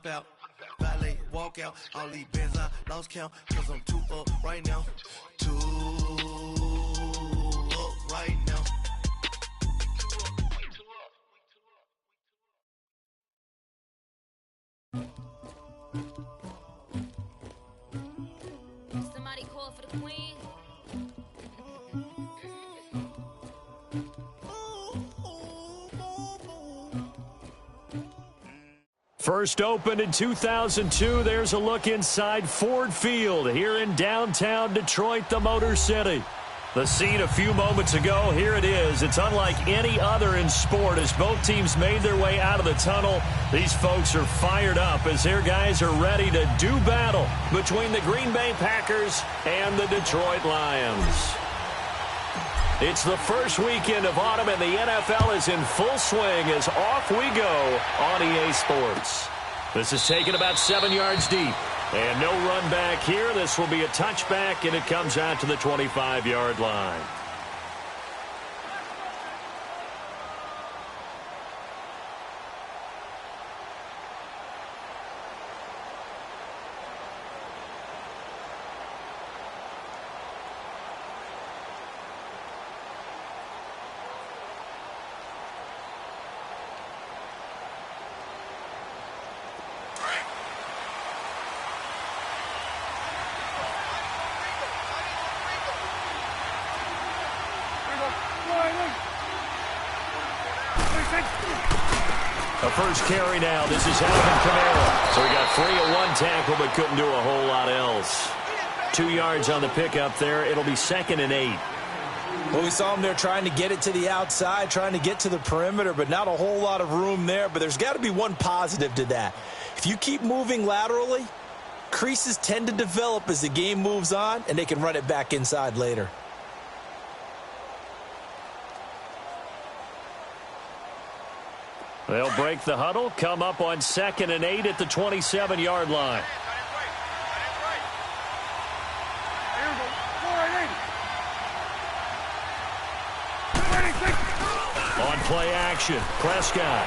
hop out. Valet, walk out. All these bands I lost count. Cause I'm too up right now. Too up right now. Somebody call for the queen. First opened in 2002, there's a look inside Ford Field here in downtown Detroit, the Motor City. The scene a few moments ago, here it is. It's unlike any other in sport as both teams made their way out of the tunnel. These folks are fired up as their guys are ready to do battle between the Green Bay Packers and the Detroit Lions. It's the first weekend of autumn, and the NFL is in full swing as off we go on EA Sports. This is taken about 7 yards deep. And no run back here. This will be a touchback, and it comes out to the 25-yard line. A first carry now. This is Alvin Kamara. So he got free of one tackle but couldn't do a whole lot else. 2 yards on the pickup there. It'll be 2nd and 8. Well, we saw him there trying to get it to the outside, trying to get to the perimeter, but not a whole lot of room there. But there's got to be one positive to that. If you keep moving laterally, creases tend to develop as the game moves on, and they can run it back inside later. They'll break the huddle, come up on 2nd and 8 at the 27-yard line. On play action, Prescott.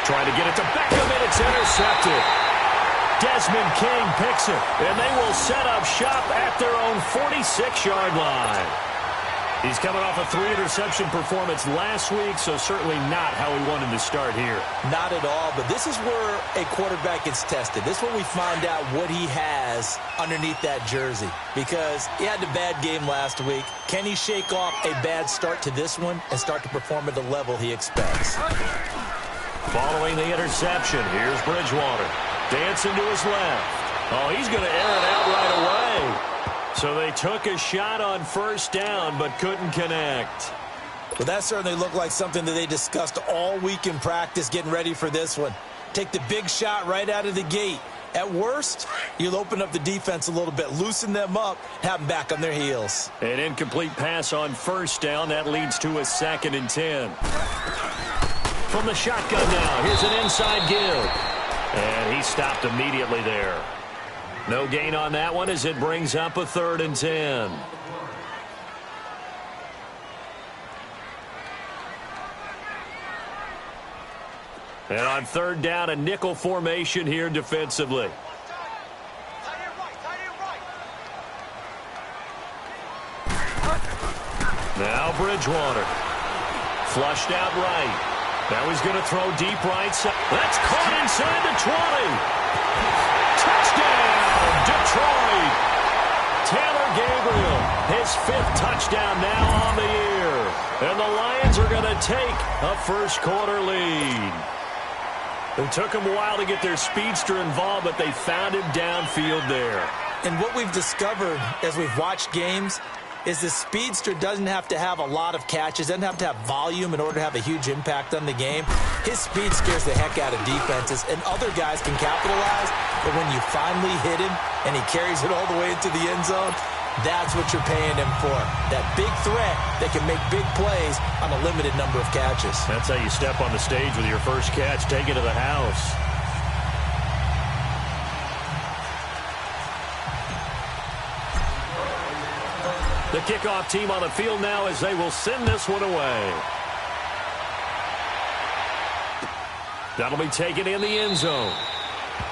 Trying to get it to Beckham, and it's intercepted. Desmond King picks it, and they will set up shop at their own 46-yard line. He's coming off a 3-interception performance last week, so certainly not how he wanted to start here. Not at all, but this is where a quarterback gets tested. This is where we find out what he has underneath that jersey, because he had a bad game last week. Can he shake off a bad start to this one and start to perform at the level he expects? Following the interception, here's Bridgewater. Dancing to his left. Oh, he's going to air it out right away. So they took a shot on first down but couldn't connect. Well, that certainly looked like something that they discussed all week in practice getting ready for this one. Take the big shot right out of the gate. At worst, you'll open up the defense a little bit, loosen them up, have them back on their heels. An incomplete pass on first down. That leads to a 2nd and 10. From the shotgun now, here's an inside give. And he stopped immediately there. No gain on that one as it brings up a 3rd and 10. And on 3rd down, a nickel formation here defensively. Now Bridgewater. Flushed out right. Now he's going to throw deep right side. That's caught inside the 20. Touchdown, Detroit. Taylor Gabriel, his 5th touchdown now on the year. And the Lions are going to take a first-quarter lead. It took them a while to get their speedster involved, but they found him downfield there. And what we've discovered as we've watched games is the speedster doesn't have to have a lot of catches, doesn't have to have volume in order to have a huge impact on the game. His speed scares the heck out of defenses, and other guys can capitalize. But when you finally hit him and he carries it all the way into the end zone, that's what you're paying him for. That big threat that can make big plays on a limited number of catches. That's how you step on the stage with your first catch. Take it to the house. The kickoff team on the field now as they will send this one away. That'll be taken in the end zone.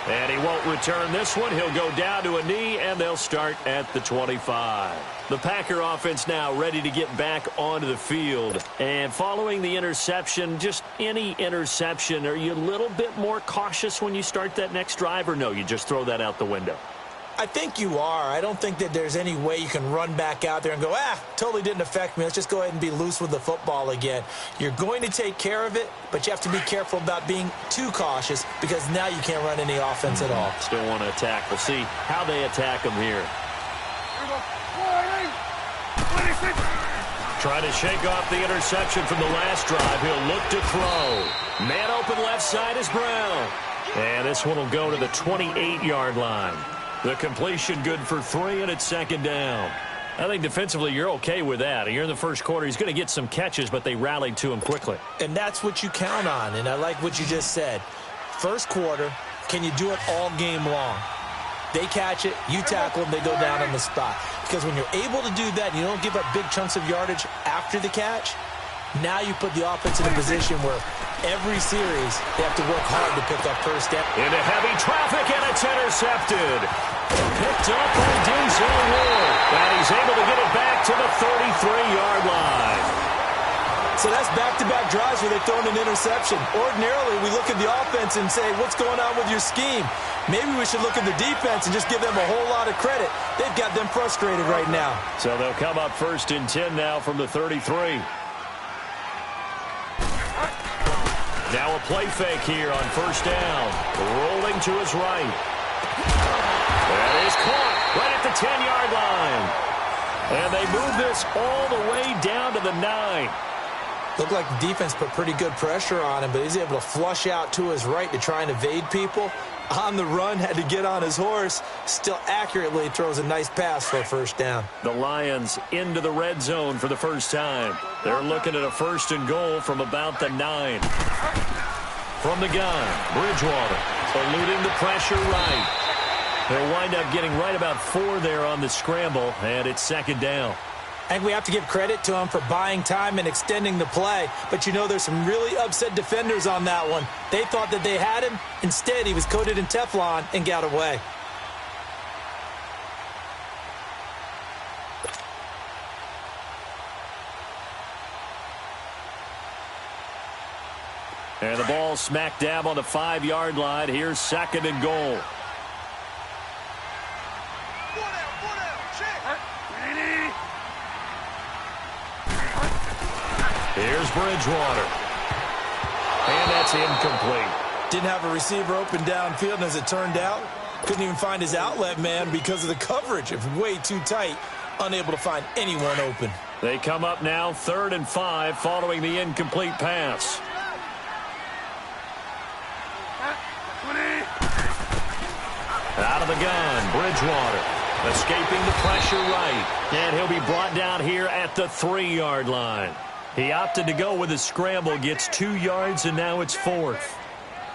And he won't return this one. He'll go down to a knee, and they'll start at the 25. The Packer offense now ready to get back onto the field. And following the interception, just any interception, are you a little bit more cautious when you start that next drive, or no, you just throw that out the window? I think you are. I don't think that there's any way you can run back out there and go, totally didn't affect me. Let's just go ahead and be loose with the football again. You're going to take care of it, but you have to be careful about being too cautious because now you can't run any offense at all. Still want to attack. We'll see how they attack them here. Trying to shake off the interception from the last drive. He'll look to throw. Man open left side is Brown. And this one will go to the 28-yard line. The completion good for 3, and it's second down. I think defensively you're okay with that. Here in the first quarter, he's going to get some catches, but they rallied to him quickly. And that's what you count on, and I like what you just said. First quarter, can you do it all game long? They catch it, you tackle them, they go down on the spot. Because when you're able to do that, and you don't give up big chunks of yardage after the catch, now you put the offense in a position where every series they have to work hard to pick up first down. Into heavy traffic, and it's intercepted. Picked up by Denzel Ward. And he's able to get it back to the 33-yard line. So that's back-to-back drives where they've thrown an interception. Ordinarily, we look at the offense and say, what's going on with your scheme? Maybe we should look at the defense and just give them a whole lot of credit. They've got them frustrated right now. So they'll come up 1st and 10 now from the 33. Now a play fake here on first down. Rolling to his right. That is caught right at the 10-yard line. And they move this all the way down to the 9. Looked like the defense put pretty good pressure on him, but he's able to flush out to his right to try and evade people. On the run, had to get on his horse. Still accurately throws a nice pass for a first down. The Lions into the red zone for the first time. They're looking at a 1st and goal from about the 9. From the gun, Bridgewater eluding the pressure right. They'll wind up getting right about 4 there on the scramble, and it's second down. I think we have to give credit to him for buying time and extending the play. But, you know, there's some really upset defenders on that one. They thought that they had him. Instead, he was coated in Teflon and got away. And the ball smack dab on the 5-yard line. Here's 2nd and goal. Here's Bridgewater. And that's incomplete. Didn't have a receiver open downfield, and as it turned out, couldn't even find his outlet man because of the coverage. It was way too tight, unable to find anyone open. They come up now 3rd and 5 following the incomplete pass. Out of the gun, Bridgewater. Escaping the pressure right. And he'll be brought down here at the 3-yard line. He opted to go with a scramble, gets 2 yards, and now it's 4th.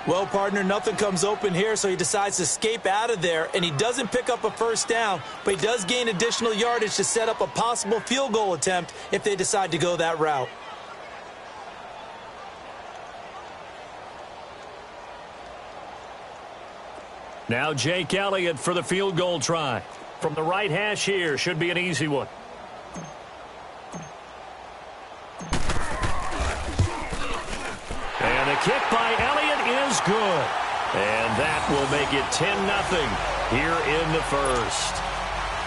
Well, partner, nothing comes open here, so he decides to escape out of there, and he doesn't pick up a first down, but he does gain additional yardage to set up a possible field goal attempt if they decide to go that route. Now Jake Elliott for the field goal try. From the right hash here, should be an easy one. And the kick by Elliott is good. And that will make it 10-0 here in the first.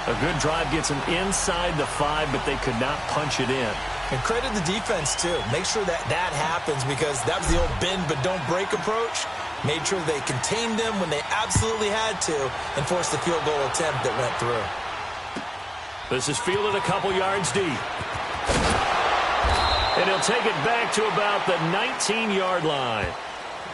A good drive gets them inside the 5, but they could not punch it in. And credit the defense, too. Make sure that that happens because that was the old bend but don't break approach. Made sure they contained them when they absolutely had to and forced the field goal attempt that went through. This is fielded a couple yards deep. And he'll take it back to about the 19-yard line.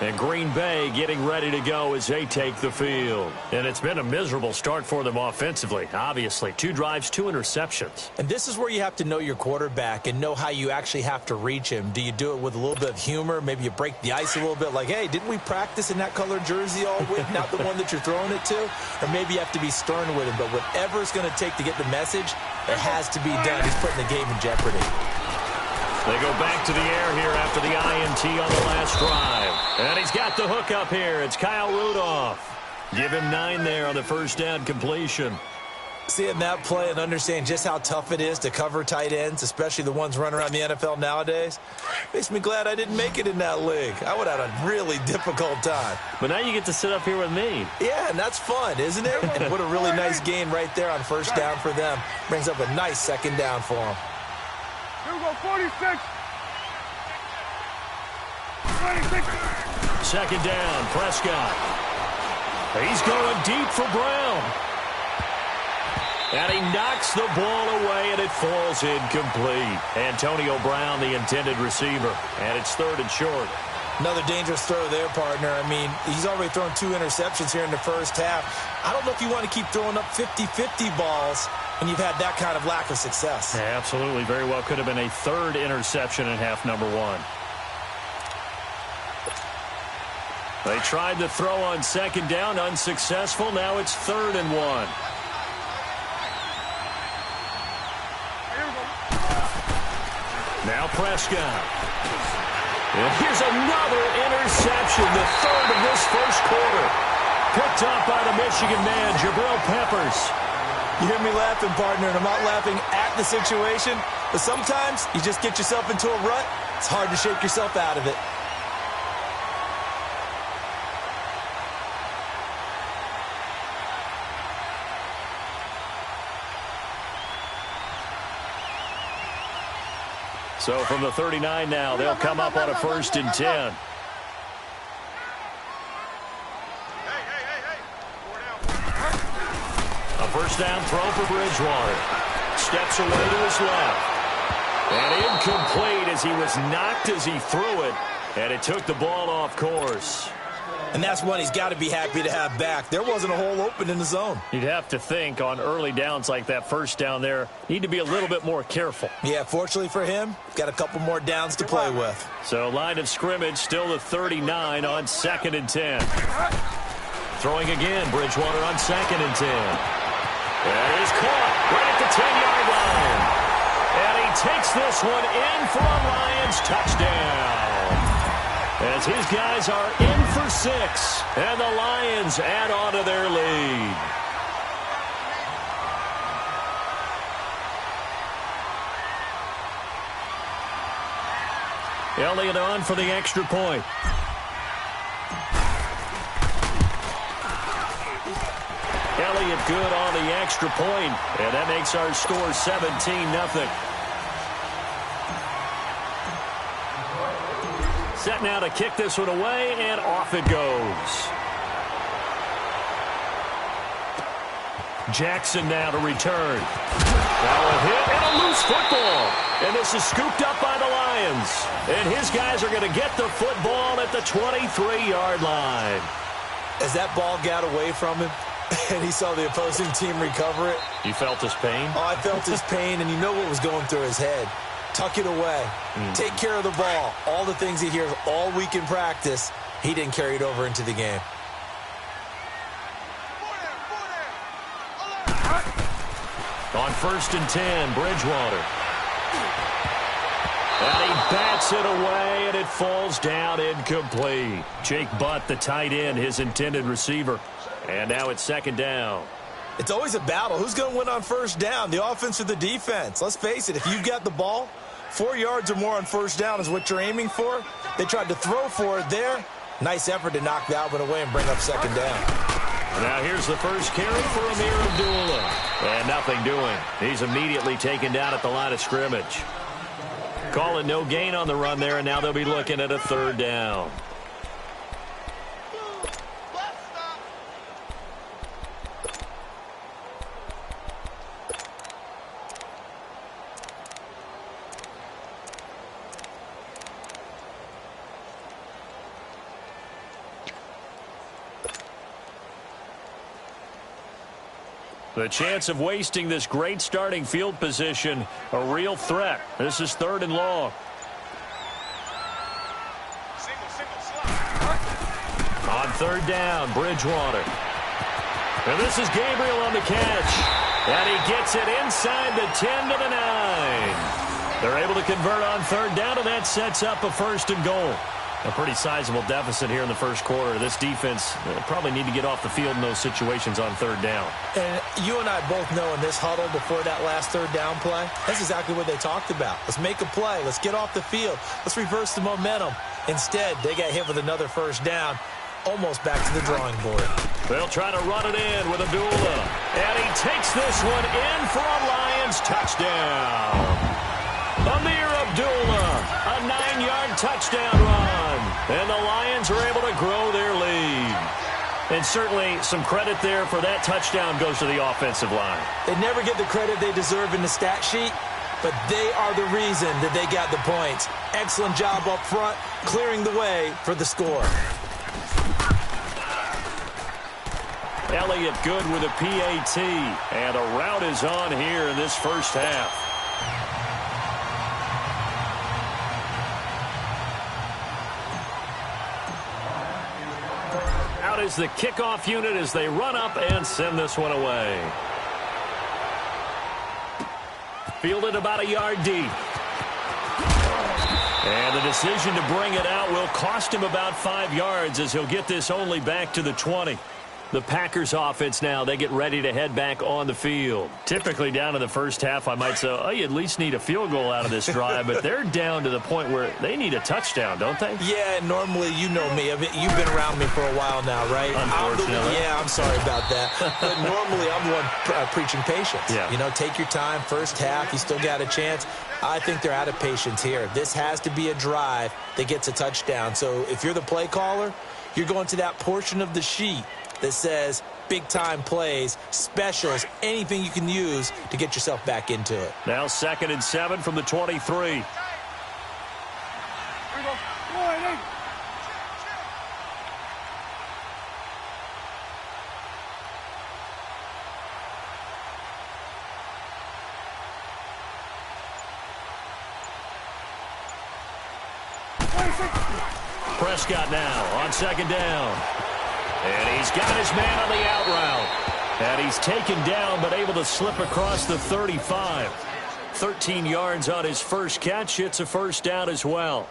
And Green Bay getting ready to go as they take the field. And it's been a miserable start for them offensively, obviously. 2 drives, 2 interceptions. And this is where you have to know your quarterback and know how you actually have to reach him. Do you do it with a little bit of humor? Maybe you break the ice a little bit like, hey, didn't we practice in that colored jersey all week, not the one that you're throwing it to? Or maybe you have to be stern with him. But whatever it's going to take to get the message, it has to be done. He's putting the game in jeopardy. They go back to the air here after the INT on the last drive. And he's got the hook up here. It's Kyle Rudolph. Give him 9 there on the first down completion. Seeing that play and understanding just how tough it is to cover tight ends, especially the ones running around the NFL nowadays, makes me glad I didn't make it in that league. I would have had a really difficult time. But now you get to sit up here with me. Yeah, and that's fun, isn't it? And what a really nice gain right there on first down for them. Brings up a nice second down for them. Here we go, 46. 26. Second down, Prescott. He's going deep for Brown. And he knocks the ball away, and it falls incomplete. Antonio Brown, the intended receiver. And it's 3rd and short. Another dangerous throw there, partner. I mean, he's already thrown 2 interceptions here in the first half. I don't know if you want to keep throwing up 50-50 balls when you've had that kind of lack of success. Yeah, absolutely. Very well could have been a 3rd interception in half number 1. They tried to throw on second down, unsuccessful. Now it's 3rd and 1. Now Prescott. And here's another interception, the 3rd of this first quarter. Picked up by the Michigan man, Jabril Peppers. You hear me laughing, partner, and I'm not laughing at the situation, but sometimes you just get yourself into a rut. It's hard to shake yourself out of it. So from the 39 now, they'll come up on a 1st and 10. A first down throw for Bridgewater. Steps away to his left. And incomplete as he was knocked as he threw it. And it took the ball off course. And that's one he's got to be happy to have back. There wasn't a hole open in the zone. You'd have to think on early downs like that first down there, need to be a little bit more careful. Yeah, fortunately for him, got a couple more downs to play with. So line of scrimmage still the 39 on 2nd and 10. Throwing again, Bridgewater on 2nd and 10. And he's caught right at the 10-yard line. And he takes this one in for a Lions touchdown. As his guys are in for 6, and the Lions add on to their lead. Elliott on for the extra point. Elliott good on the extra point, and that makes our score 17-0. Set now to kick this one away, and off it goes. Jackson now to return. Now a hit and a loose football. And this is scooped up by the Lions. And his guys are going to get the football at the 23-yard line. As that ball got away from him, and he saw the opposing team recover it. You felt his pain? Oh, I felt his pain, and you know what was going through his head. Tuck it away. Take care of the ball. All the things he hears all week in practice, he didn't carry it over into the game. On 1st and 10, Bridgewater. And he bats it away, and it falls down incomplete. Jake Butt, the tight end, his intended receiver. And now it's 2nd down. It's always a battle. Who's going to win on first down, the offense or the defense? Let's face it, if you've got the ball, 4 yards or more on first down is what you're aiming for. They tried to throw for it there. Nice effort to knock that one away and bring up 2nd down. Now here's the first carry for Amir Abdullah. And nothing doing. He's immediately taken down at the line of scrimmage. Calling no gain on the run there, and now they'll be looking at a 3rd down. The chance of wasting this great starting field position, a real threat. This is 3rd and long. On 3rd down, Bridgewater. And this is Gabriel on the catch. And he gets it inside the 10 to the 9. They're able to convert on third down, and that sets up a 1st and goal. A pretty sizable deficit here in the first quarter. This defense probably need to get off the field in those situations on third down. And you and I both know in this huddle before that last third down play, that's exactly what they talked about. Let's make a play. Let's get off the field. Let's reverse the momentum. Instead, they got hit with another 1st down, almost back to the drawing board. They'll try to run it in with Abdullah. And he takes this one in for a Lions touchdown. Amir Abdullah, a 9-yard touchdown run. And the Lions are able to grow their lead. And certainly some credit there for that touchdown goes to the offensive line. They never get the credit they deserve in the stat sheet, but they are the reason that they got the points. Excellent job up front, clearing the way for the score. Elliott good with a PAT. And a rout is on here in this first half. Out is the kickoff unit as they run up and send this one away. Fielded about a yard deep. And the decision to bring it out will cost him about 5 yards as he'll get this only back to the 20. The Packers offense now, they get ready to head back on the field. Typically down in the first half, I might say, oh, you at least need a field goal out of this drive, but they're down to the point where they need a touchdown, don't they? Yeah, normally, you know me. I mean, you've been around me for a while now, right? Unfortunately. I'm sorry about that. But normally, I'm the one preaching patience. Yeah. You know, take your time, first half, you still got a chance. I think they're out of patience here. This has to be a drive that gets a touchdown. So if you're the play caller, you're going to that portion of the sheet that says big-time plays, specials, anything you can use to get yourself back into it. Now 2nd and 7 from the 23. Here we go. Come on, Nate. Prescott now on 2nd down. And he's got his man on the out route. And he's taken down but able to slip across the 35. 13 yards on his first catch. It's a 1st down as well.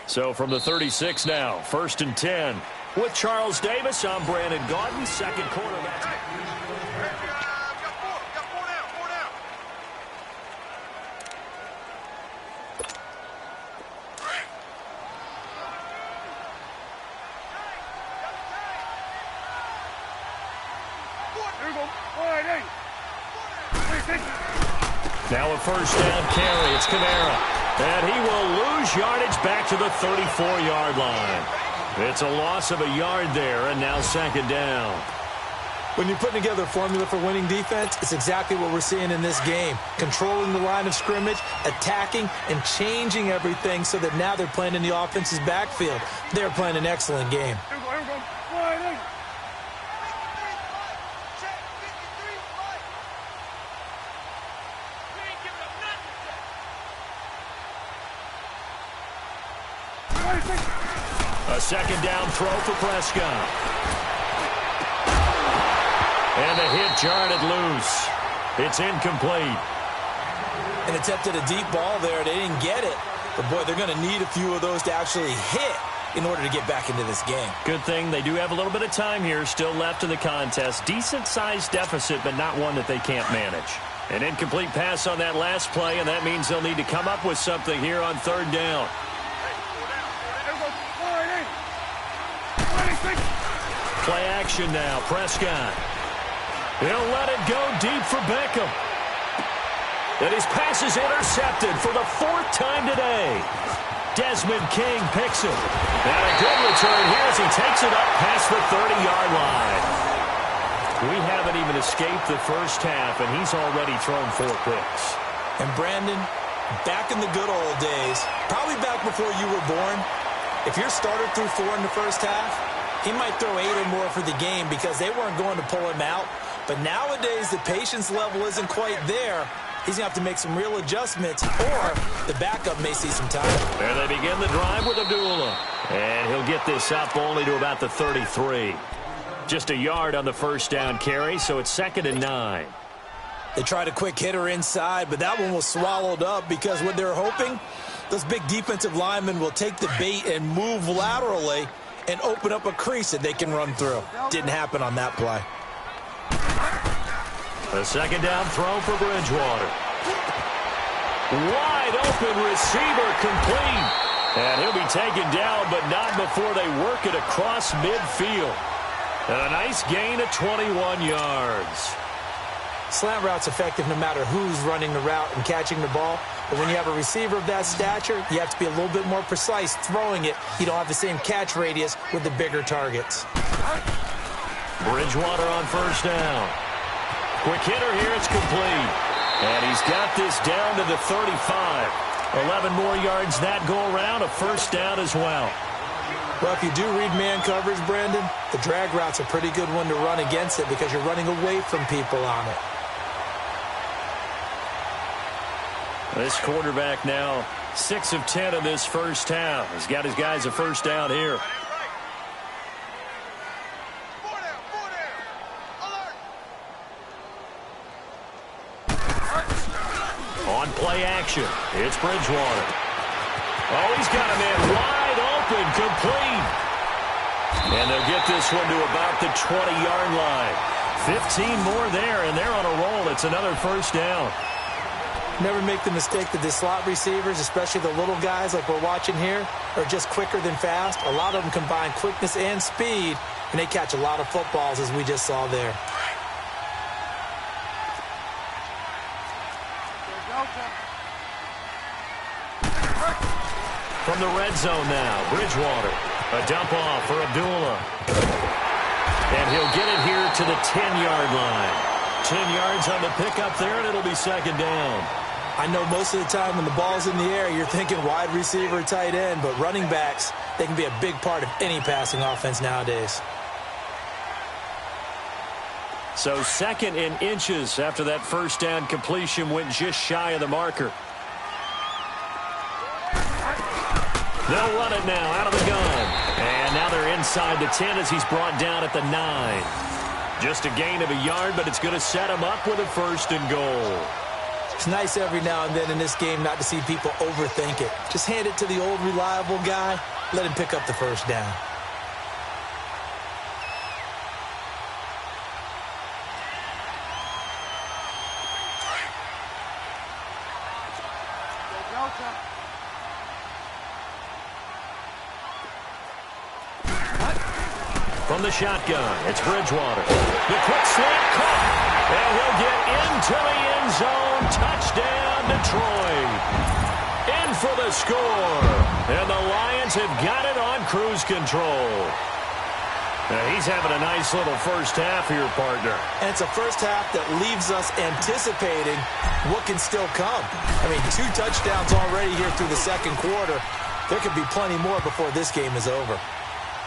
So from the 36 now, 1st and 10. With Charles Davis, I'm Brandon Gaudin. Second quarter. Now a 1st down carry. It's Kamara. And he will lose yardage back to the 34-yard line. It's a loss of a yard there, and now 2nd down. When you're putting together a formula for winning defense, it's exactly what we're seeing in this game. Controlling the line of scrimmage, attacking, and changing everything so that now they're playing in the offense's backfield. They're playing an excellent game. Here we go. Come on, Nate. A 2nd down throw for Prescott. And the hit jarred it loose. It's incomplete. And attempted a deep ball there. They didn't get it. But, boy, they're going to need a few of those to actually hit in order to get back into this game. Good thing they do have a little bit of time here still left in the contest. Decent-sized deficit, but not one that they can't manage. An incomplete pass on that last play, and that means they'll need to come up with something here on 3rd down. Play action now. Prescott. He'll let it go deep for Beckham. And his pass is intercepted for the 4th time today. Desmond King picks it. And a good return here as he takes it up past the 30-yard line. We haven't even escaped the first half, and he's already thrown 4 picks. And Brandon, back in the good old days, probably back before you were born, if your starter threw 4 in the first half, he might throw 8 or more for the game because they weren't going to pull him out. But nowadays, the patience level isn't quite there. he's going to have to make some real adjustments, or the backup may see some time. There they begin the drive with Abdullah. And he'll get this up only to about the 33. Just a yard on the first down carry, so it's 2nd and 9. They tried a quick hitter inside, but that one was swallowed up because what they're hoping, those big defensive linemen will take the bait and move laterally and open up a crease that they can run through. Didn't happen on that play. A second down throw for Bridgewater. Wide open receiver, complete. And he'll be taken down, but not before they work it across midfield. And a nice gain of 21 yards. Slant route's effective no matter who's running the route and catching the ball. But when you have a receiver of that stature, you have to be a little bit more precise throwing it. You don't have the same catch radius with the bigger targets. Bridgewater on first down. Quick hitter here, it's complete. And he's got this down to the 35. 11 more yards that go around, a first down as well. Well, if you do read man coverage, Brandon, the drag route's a pretty good one to run against it because you're running away from people on it. This quarterback now 6 of 10 in this first half. He's got his guys a first down here. On play action, it's Bridgewater. Oh, he's got a man wide open, complete. And they'll get this one to about the 20-yard line. 15 more there, and they're on a roll. It's another first down. Never make the mistake that the slot receivers, especially the little guys like we're watching here, are just quicker than fast. A lot of them combine quickness and speed, and they catch a lot of footballs, as we just saw there. From the red zone now, Bridgewater. A dump off for Abdullah. And he'll get it here to the 10-yard line. 10 yards on the pickup there, and it'll be second down. I know most of the time when the ball's in the air, you're thinking wide receiver, tight end, but running backs, they can be a big part of any passing offense nowadays. So 2nd and inches after that first down completion went just shy of the marker. They'll run it now out of the gun. And now they're inside the 10 as he's brought down at the 9. Just a gain of a yard, but it's going to set him up with a 1st and goal. It's nice every now and then in this game not to see people overthink it. Just hand it to the old reliable guy. Let him pick up the first down. From the shotgun, it's Bridgewater. The quick slant caught, and he'll get into the end zone. Touchdown, Detroit. In for the score. And the Lions have got it on cruise control. Now he's having a nice little first half here, partner. And it's a first half that leaves us anticipating what can still come. I mean, 2 touchdowns already here through the second quarter. There could be plenty more before this game is over.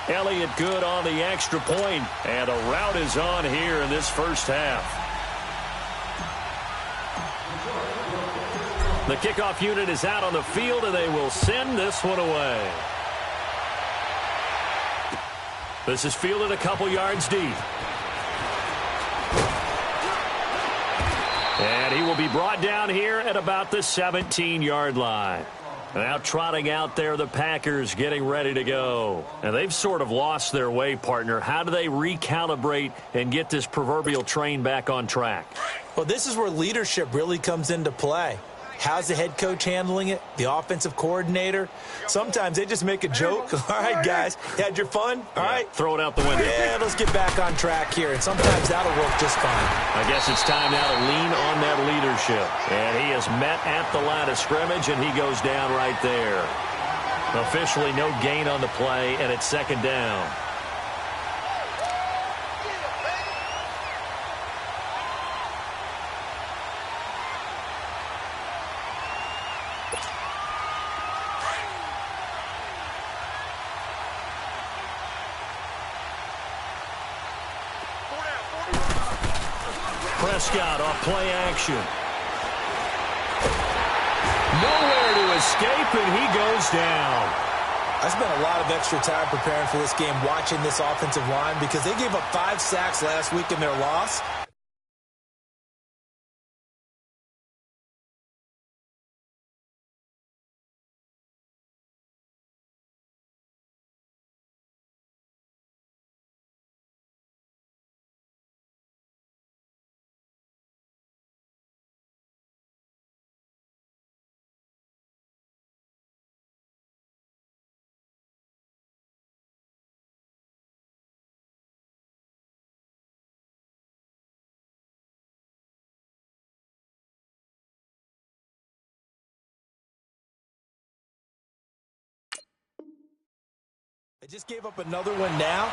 Elliott good on the extra point, and a route is on here in this first half. The kickoff unit is out on the field, and they will send this one away. This is fielded a couple yards deep. And he will be brought down here at about the 17-yard line. Now trotting out there, the Packers getting ready to go. And they've sort of lost their way, partner. How do they recalibrate and get this proverbial train back on track? Well, this is where leadership really comes into play. How's the head coach handling it? The offensive coordinator? Sometimes they just make a joke. All right, guys, you had your fun? All right. Throw it out the window. Yeah, let's get back on track here. And sometimes that'll work just fine. I guess it's time now to lean on that leadership. And he is met at the line of scrimmage, and he goes down right there. Officially no gain on the play, and it's second down. Prescott off play action. escape, and he goes down. I spent a lot of extra time preparing for this game watching this offensive line because they gave up 5 sacks last week in their loss. They just gave up another one now.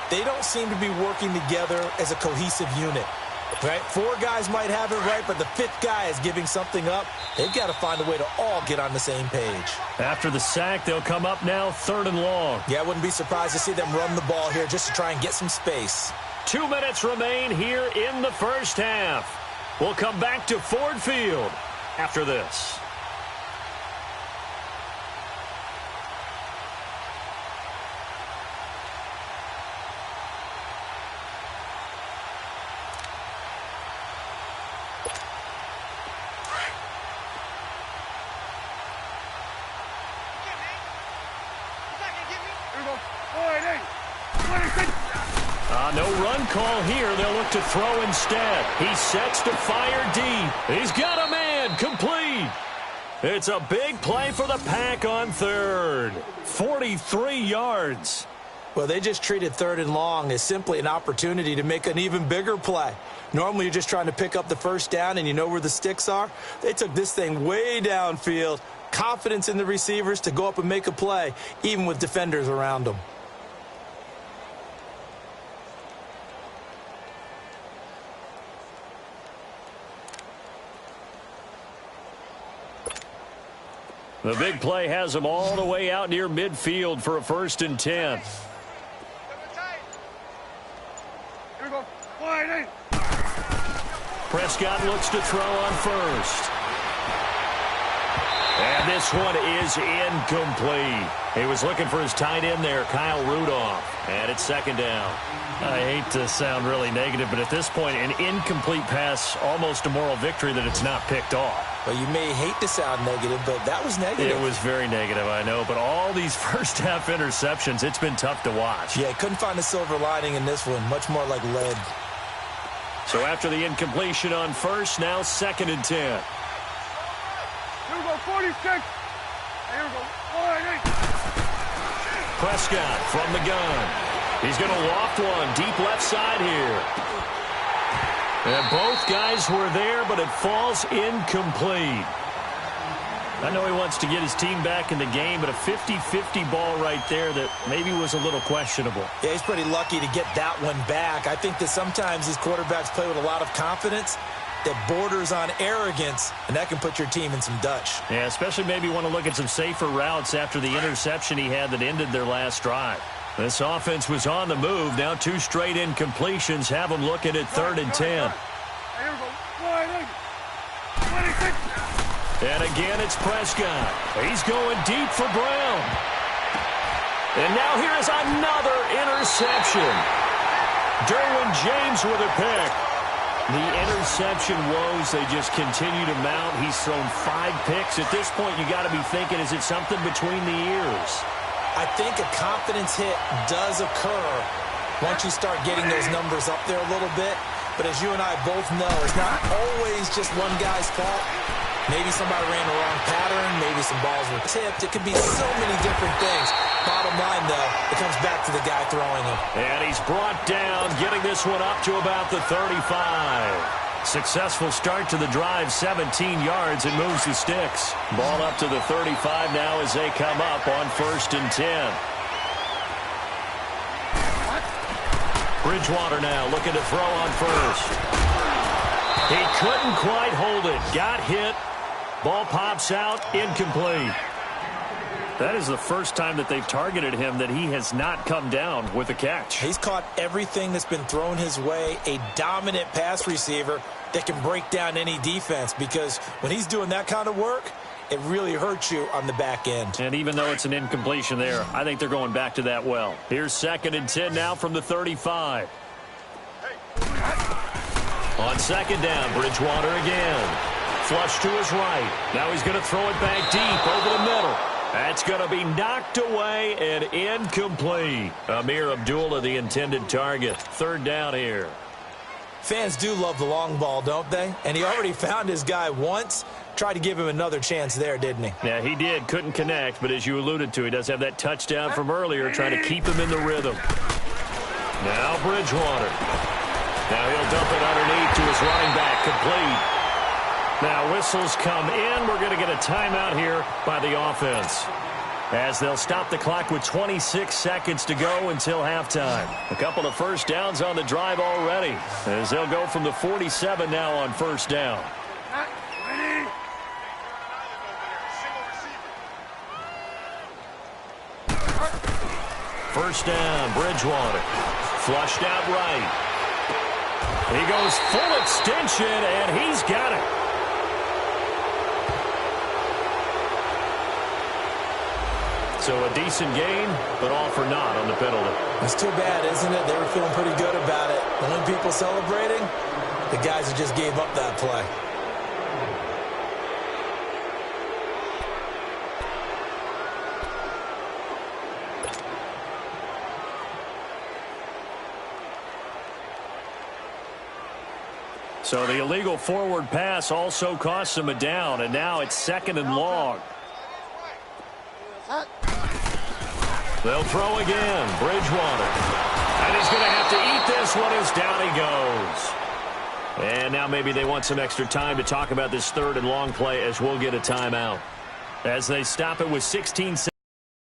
They don't seem to be working together as a cohesive unit. Right? 4 guys might have it right, but the 5th guy is giving something up. They've got to find a way to all get on the same page. After the sack, they'll come up now 3rd and long. Yeah, I wouldn't be surprised to see them run the ball here just to try and get some space. 2 minutes remain here in the first half. We'll come back to Ford Field after this. No run call here. They'll look to throw instead. He sets to fire deep. He's got a man. Complete. It's a big play for the Pack on 3rd. 43 yards. Well, they just treated 3rd and long as simply an opportunity to make an even bigger play. Normally, you're just trying to pick up the first down and you know where the sticks are. They took this thing way downfield. Confidence in the receivers to go up and make a play, even with defenders around them. The big play has them all the way out near midfield for a 1st and 10. Here we go. Wide. Prescott looks to throw on 1st. And this one is incomplete. He was looking for his tight end there, Kyle Rudolph. And it's 2nd down. I hate to sound really negative, but at this point, an incomplete pass, almost a moral victory that it's not picked off. Well, you may hate to sound negative, but that was negative. It was very negative, I know. But all these first-half interceptions, it's been tough to watch. Yeah, couldn't find a silver lining in this one. Much more like lead. So after the incompletion on 1st, now 2nd and 10. Here we go, 46. Here we go, wide. Prescott from the gun. He's going to loft one deep left side here. And both guys were there, but it falls incomplete. I know he wants to get his team back in the game, but a 50-50 ball right there that maybe was a little questionable. Yeah, he's pretty lucky to get that one back. I think that sometimes these quarterbacks play with a lot of confidence that borders on arrogance, and that can put your team in some Dutch. Yeah, especially maybe want to look at some safer routes after the interception he had that ended their last drive. This offense was on the move. Now 2 straight incompletions have them looking at 3rd and 10. Here we go, wide. 26. And again, it's Prescott. He's going deep for Brown. And now here is another interception. Derwin James with a pick. The interception woes, they just continue to mount. He's thrown 5 picks. At this point, you got to be thinking, is it something between the ears? I think a confidence hit does occur once you start getting those numbers up there a little bit. But as you and I both know, it's not always just one guy's fault. Maybe somebody ran the wrong pattern. Maybe some balls were tipped. It could be so many different things. Bottom line, though, it comes back to the guy throwing them. And he's brought down, getting this one up to about the 35. Successful start to the drive, 17 yards. It moves the sticks. Ball up to the 35 now as they come up on 1st and 10. Bridgewater now looking to throw on 1st. He couldn't quite hold it. Got hit. Ball pops out. Incomplete. That is the first time that they've targeted him that he has not come down with a catch. He's caught everything that's been thrown his way. A dominant pass receiver that can break down any defense, because when he's doing that kind of work, it really hurts you on the back end. And even though it's an incompletion there, I think they're going back to that well. Here's 2nd and 10 now from the 35. On 2nd down, Bridgewater again. Flush to his right. Now he's going to throw it back deep over the middle. That's going to be knocked away and incomplete. Amir Abdullah, the intended target. 3rd down here. Fans do love the long ball, don't they? And he already found his guy once. Tried to give him another chance there, didn't he? Yeah, he did. Couldn't connect, but as you alluded to, he does have that touchdown from earlier, trying to keep him in the rhythm. Now Bridgewater. Now he'll dump it underneath to his running back, complete. Now whistles come in. We're going to get a timeout here by the offense, as they'll stop the clock with 26 seconds to go until halftime. A couple of first downs on the drive already, as they'll go from the 47 now on 1st down. First down, Bridgewater. Flushed out right. He goes full extension, and he's got it. So a decent gain, but all for naught on the penalty. That's too bad, isn't it? They were feeling pretty good about it. The only people celebrating, the guys who just gave up that play. So the illegal forward pass also costs him a down, and now it's 2nd and long. They'll throw again. Bridgewater. And he's going to have to eat this one as down he goes. And now maybe they want some extra time to talk about this 3rd and long play, as we'll get a timeout, as they stop it with 16 seconds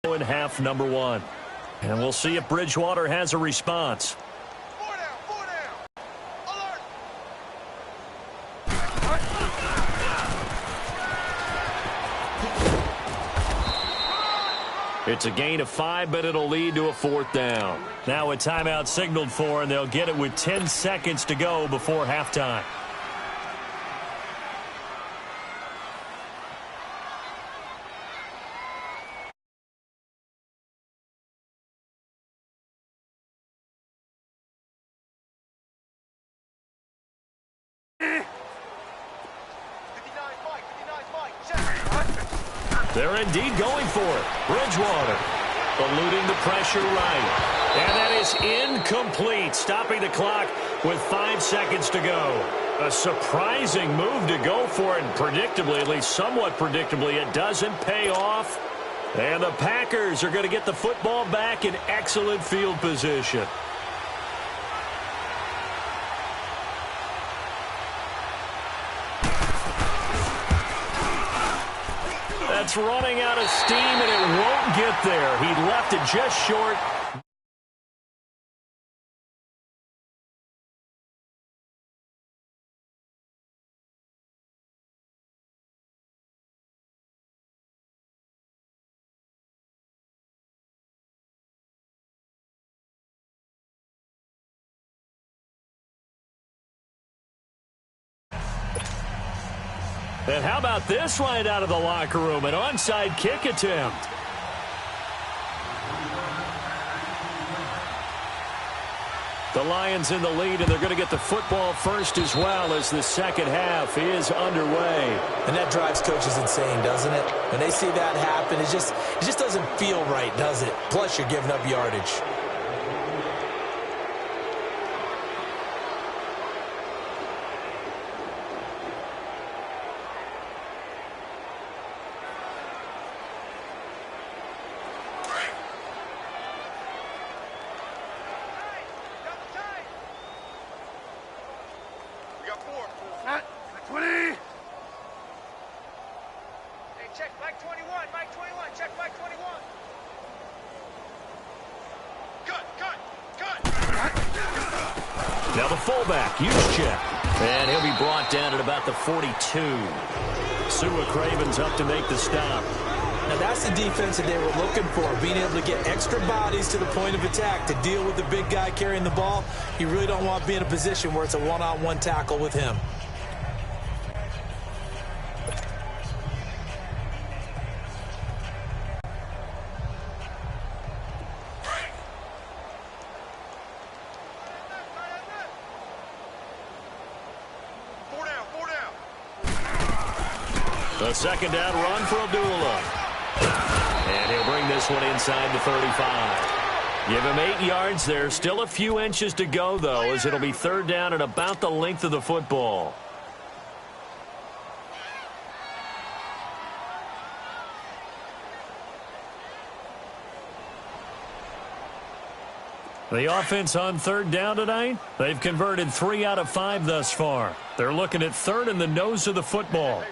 in half number 1. And we'll see if Bridgewater has a response. It's a gain of 5, but it'll lead to a 4th down. Now a timeout signaled for, and they'll get it with 10 seconds to go before halftime. They're indeed going for it. Bridgewater eluding the pressure right. And that is incomplete, stopping the clock with 5 seconds to go. A surprising move to go for it, and predictably, at least somewhat predictably, it doesn't pay off. And the Packers are going to get the football back in excellent field position. That's running out of steam, and it won't get there. He left it just short. And how about this right out of the locker room? An onside kick attempt. The Lions in the lead, and they're going to get the football first as well, as the second half is underway. And that drives coaches insane, doesn't it? When they see that happen, it just doesn't feel right, does it? Plus, you're giving up yardage. Now the fullback, huge check. And he'll be brought down at about the 42. Sua Craven's up to make the stop. Now that's the defense that they were looking for, being able to get extra bodies to the point of attack to deal with the big guy carrying the ball. You really don't want to be in a position where it's a one-on-one tackle with him. A second down run for Abdullah. And he'll bring this one inside the 35. Give him 8 yards there. Still a few inches to go, though, as it'll be third down and about the length of the football. The offense on third down tonight, they've converted 3 out of 5 thus far. They're looking at third in the nose of the football.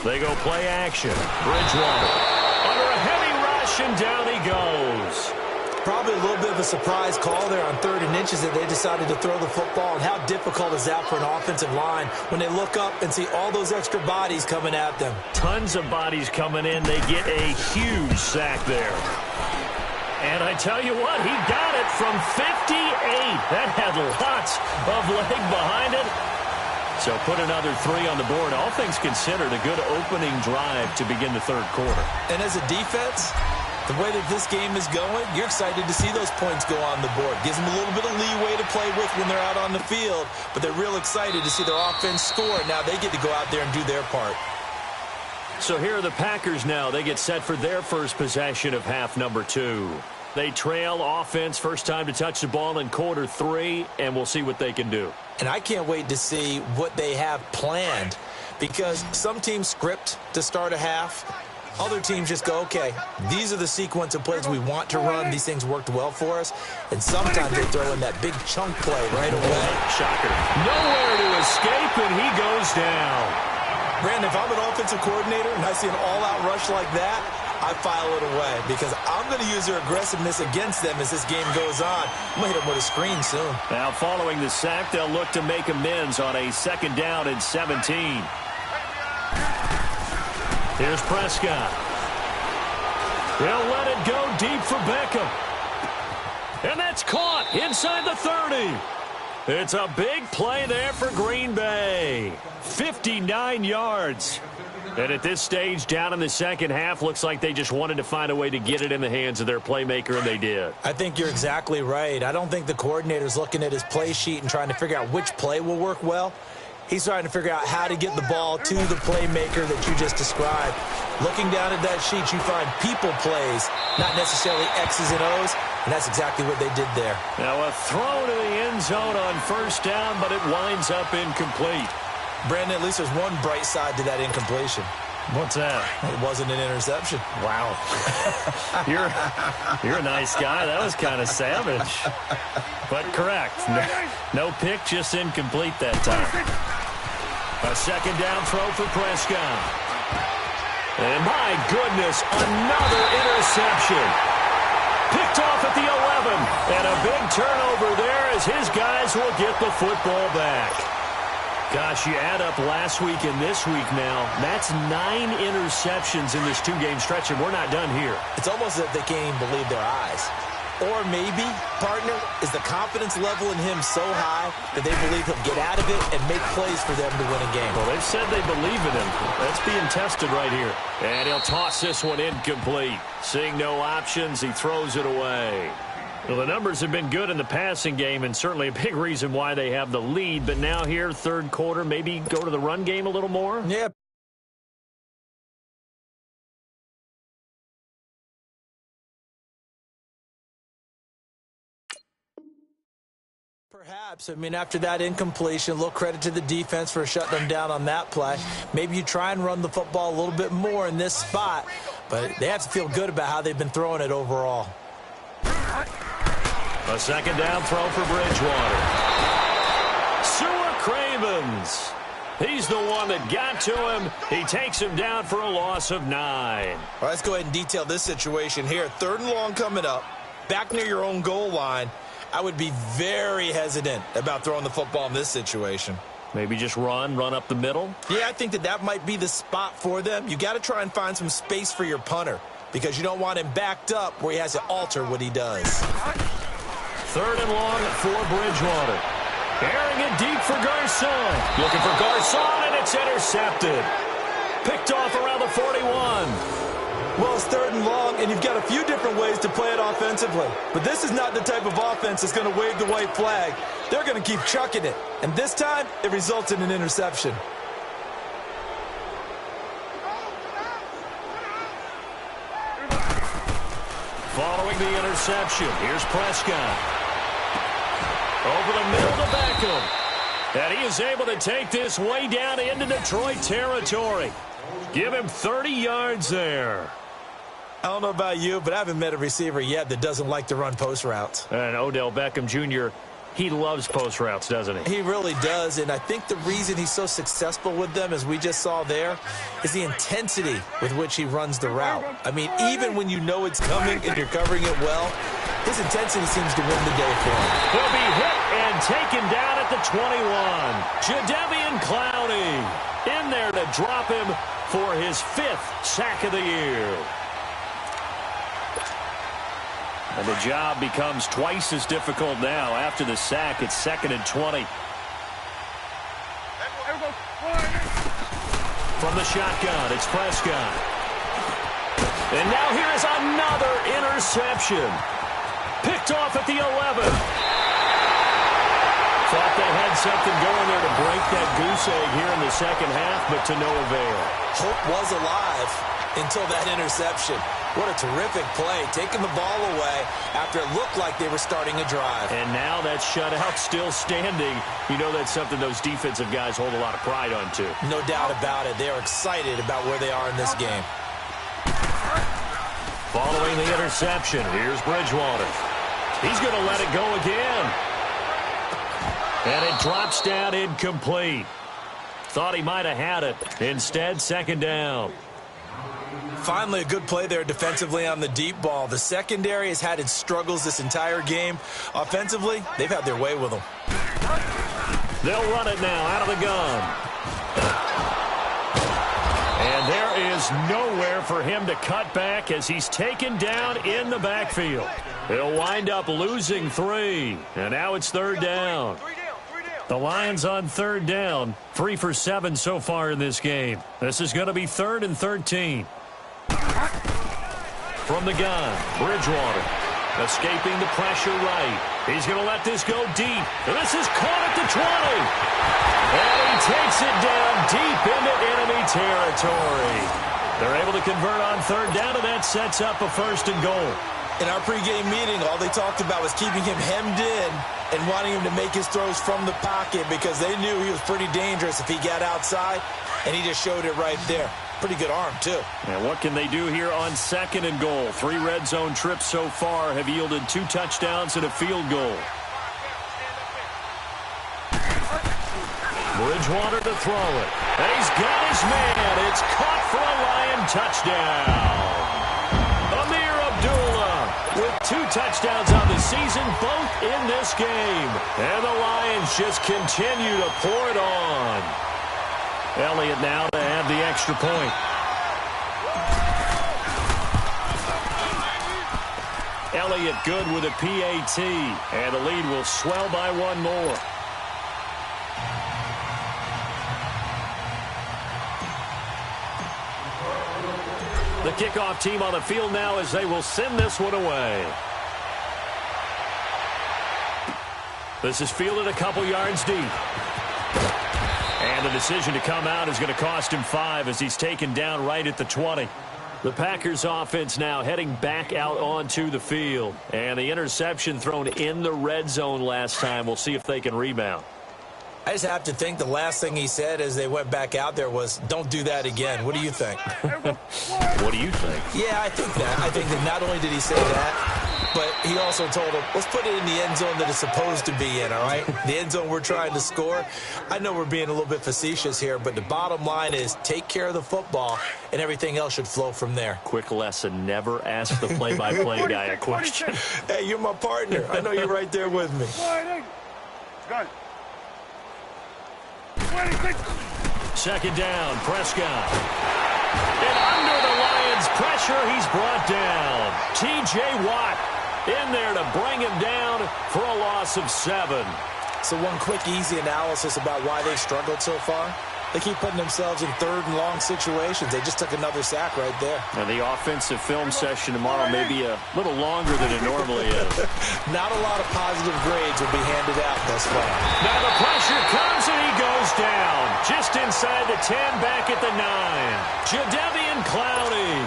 They go play action. Bridgewater under a heavy rush, and down he goes. Probably a little bit of a surprise call there on 3rd and inches that they decided to throw the football. And how difficult is that for an offensive line when they look up and see all those extra bodies coming at them? Tons of bodies coming in. They get a huge sack there. And I tell you what, he got it from 58. That had lots of leg behind it. So put another 3 on the board. All things considered, a good opening drive to begin the third quarter. And as a defense, the way that this game is going, you're excited to see those points go on the board. Gives them a little bit of leeway to play with when they're out on the field, but they're real excited to see their offense score. Now they get to go out there and do their part. So here are the Packers now. They get set for their first possession of half number 2. They trail offense, first time to touch the ball in quarter 3, and we'll see what they can do. And I can't wait to see what they have planned, because some teams script to start a half. Other teams just go, okay, these are the sequence of plays we want to run. These things worked well for us. And sometimes they throw in that big chunk play right away. Shocker. Nowhere to escape, and he goes down. Brandon, if I'm an offensive coordinator and I see an all-out rush like that, I file it away because I'm going to use their aggressiveness against them as this game goes on. I'm going to hit them with a screen soon. Now, following the sack, they'll look to make amends on a second down and 17. Here's Prescott. He'll let it go deep for Beckham. And that's caught inside the 30. It's a big play there for Green Bay. 59 yards. And at this stage, down in the second half, looks like they just wanted to find a way to get it in the hands of their playmaker, and they did. I think you're exactly right. I don't think the coordinator's looking at his play sheet and trying to figure out which play will work well. He's trying to figure out how to get the ball to the playmaker that you just described. Looking down at that sheet, you find people plays, not necessarily X's and O's, and that's exactly what they did there. Now a throw to the end zone on first down, but it winds up incomplete. Brandon, at least there's one bright side to that incompletion. What's that? It wasn't an interception. Wow. You're a nice guy. That was kind of savage. But correct. No pick, just incomplete that time. A second down throw for Prescott. And my goodness, another interception. Picked off at the 11. And a big turnover there as his guys will get the football back. Gosh, you add up last week and this week now, that's 9 interceptions in this 2-game stretch, and we're not done here. It's almost as if they can't even believe their eyes. Or maybe, partner, is the confidence level in him so high that they believe he'll get out of it and make plays for them to win a game. Well, they've said they believe in him. That's being tested right here. And he'll toss this one incomplete. Seeing no options, he throws it away. Well, the numbers have been good in the passing game, and certainly a big reason why they have the lead. But now here, third quarter, maybe go to the run game a little more? Yeah. Perhaps. I mean, after that incompletion, a little credit to the defense for shutting them down on that play. Maybe you try and run the football a little bit more in this spot, but they have to feel good about how they've been throwing it overall. A second down throw for Bridgewater. Sewer Cravens. He's the one that got to him. He takes him down for a loss of 9. All right, let's go ahead and detail this situation here. 3rd and long coming up. Back near your own goal line. I would be very hesitant about throwing the football in this situation. Maybe just run up the middle? Yeah, I think that might be the spot for them. You got to try and find some space for your punter because you don't want him backed up where he has to alter what he does. 3rd and long for Bridgewater. Airing it deep for Garcon. Looking for Garcon, and it's intercepted. Picked off around the 41. Well, it's 3rd and long, and you've got a few different ways to play it offensively. But this is not the type of offense that's going to wave the white flag. They're going to keep chucking it. And this time, it results in an interception. Following the interception, here's Prescott. Over the middle to Beckham. And he is able to take this way down into Detroit territory. Give him 30 yards there. I don't know about you, but I haven't met a receiver yet that doesn't like to run post routes. And Odell Beckham Jr., he loves post routes, doesn't he? He really does, and I think the reason he's so successful with them, as we just saw there, is the intensity with which he runs the route. I mean, even when you know it's coming and you're covering it well, his intensity seems to win the day for him. He'll be hit and taken down at the 21. Jadeveon Clowney in there to drop him for his 5th sack of the year. And the job becomes twice as difficult now. After the sack, it's 2nd and 20. From the shotgun, it's Prescott. And now here is another interception. Picked off at the 11. Thought they had something going there to break that goose egg here in the second half, but to no avail. Hope was alive until that interception. What a terrific play, taking the ball away after it looked like they were starting a drive. And now that shutout still standing. You know that's something those defensive guys hold a lot of pride on, too. No doubt about it. They are excited about where they are in this game. Following the interception, here's Bridgewater. He's going to let it go again. And it drops down incomplete. Thought he might have had it. Instead, 2nd down. Finally, a good play there defensively on the deep ball. The secondary has had its struggles this entire game. Offensively, they've had their way with them. They'll run it now out of the gun. And there is nowhere for him to cut back as he's taken down in the backfield. He'll wind up losing 3. And now it's 3rd down. The Lions on 3rd down. 3 for 7 so far in this game. This is going to be 3rd and 13. From the gun, Bridgewater escaping the pressure right. He's going to let this go deep. And this is caught at the 20. And he takes it down deep into enemy territory. They're able to convert on 3rd down, and that sets up a 1st and goal. In our pregame meeting, all they talked about was keeping him hemmed in and wanting him to make his throws from the pocket because they knew he was pretty dangerous if he got outside, and he just showed it right there. Pretty good arm, too. And what can they do here on 2nd and goal? 3 red zone trips so far have yielded 2 touchdowns and a field goal. Bridgewater to throw it. And he's got his man. It's caught for a Lion touchdown. Amir Abdullah with 2 touchdowns on the season, both in this game. And the Lions just continue to pour it on. Elliott now to add the extra point. Elliott good with a PAT, and the lead will swell by 1 more. The kickoff team on the field now as they will send this one away. This is fielded a couple yards deep. And the decision to come out is going to cost him 5 as he's taken down right at the 20. The Packers offense now heading back out onto the field. And the interception thrown in the red zone last time. We'll see if they can rebound. I just have to think the last thing he said as they went back out there was, don't do that again. What do you think? What do you think? Yeah, I think that. I think that not only did he say that, but he also told him, let's put it in the end zone that it's supposed to be in, all right? The end zone we're trying to score. I know we're being a little bit facetious here, but the bottom line is take care of the football, and everything else should flow from there. Quick lesson, never ask the play-by-play guy a question. Hey, you're my partner. I know you're right there with me. Got it. 2nd down, Prescott. And under the Lions' pressure, he's brought down. T.J. Watt in there to bring him down for a loss of 7. So one quick, easy analysis about why they've struggled so far. They keep putting themselves in third and long situations. They just took another sack right there. And the offensive film session tomorrow may be a little longer than it normally is. Not a lot of positive grades will be handed out thus far. Now the pressure comes and he goes down. Just inside the 10, back at the 9. Jadeveon Clowney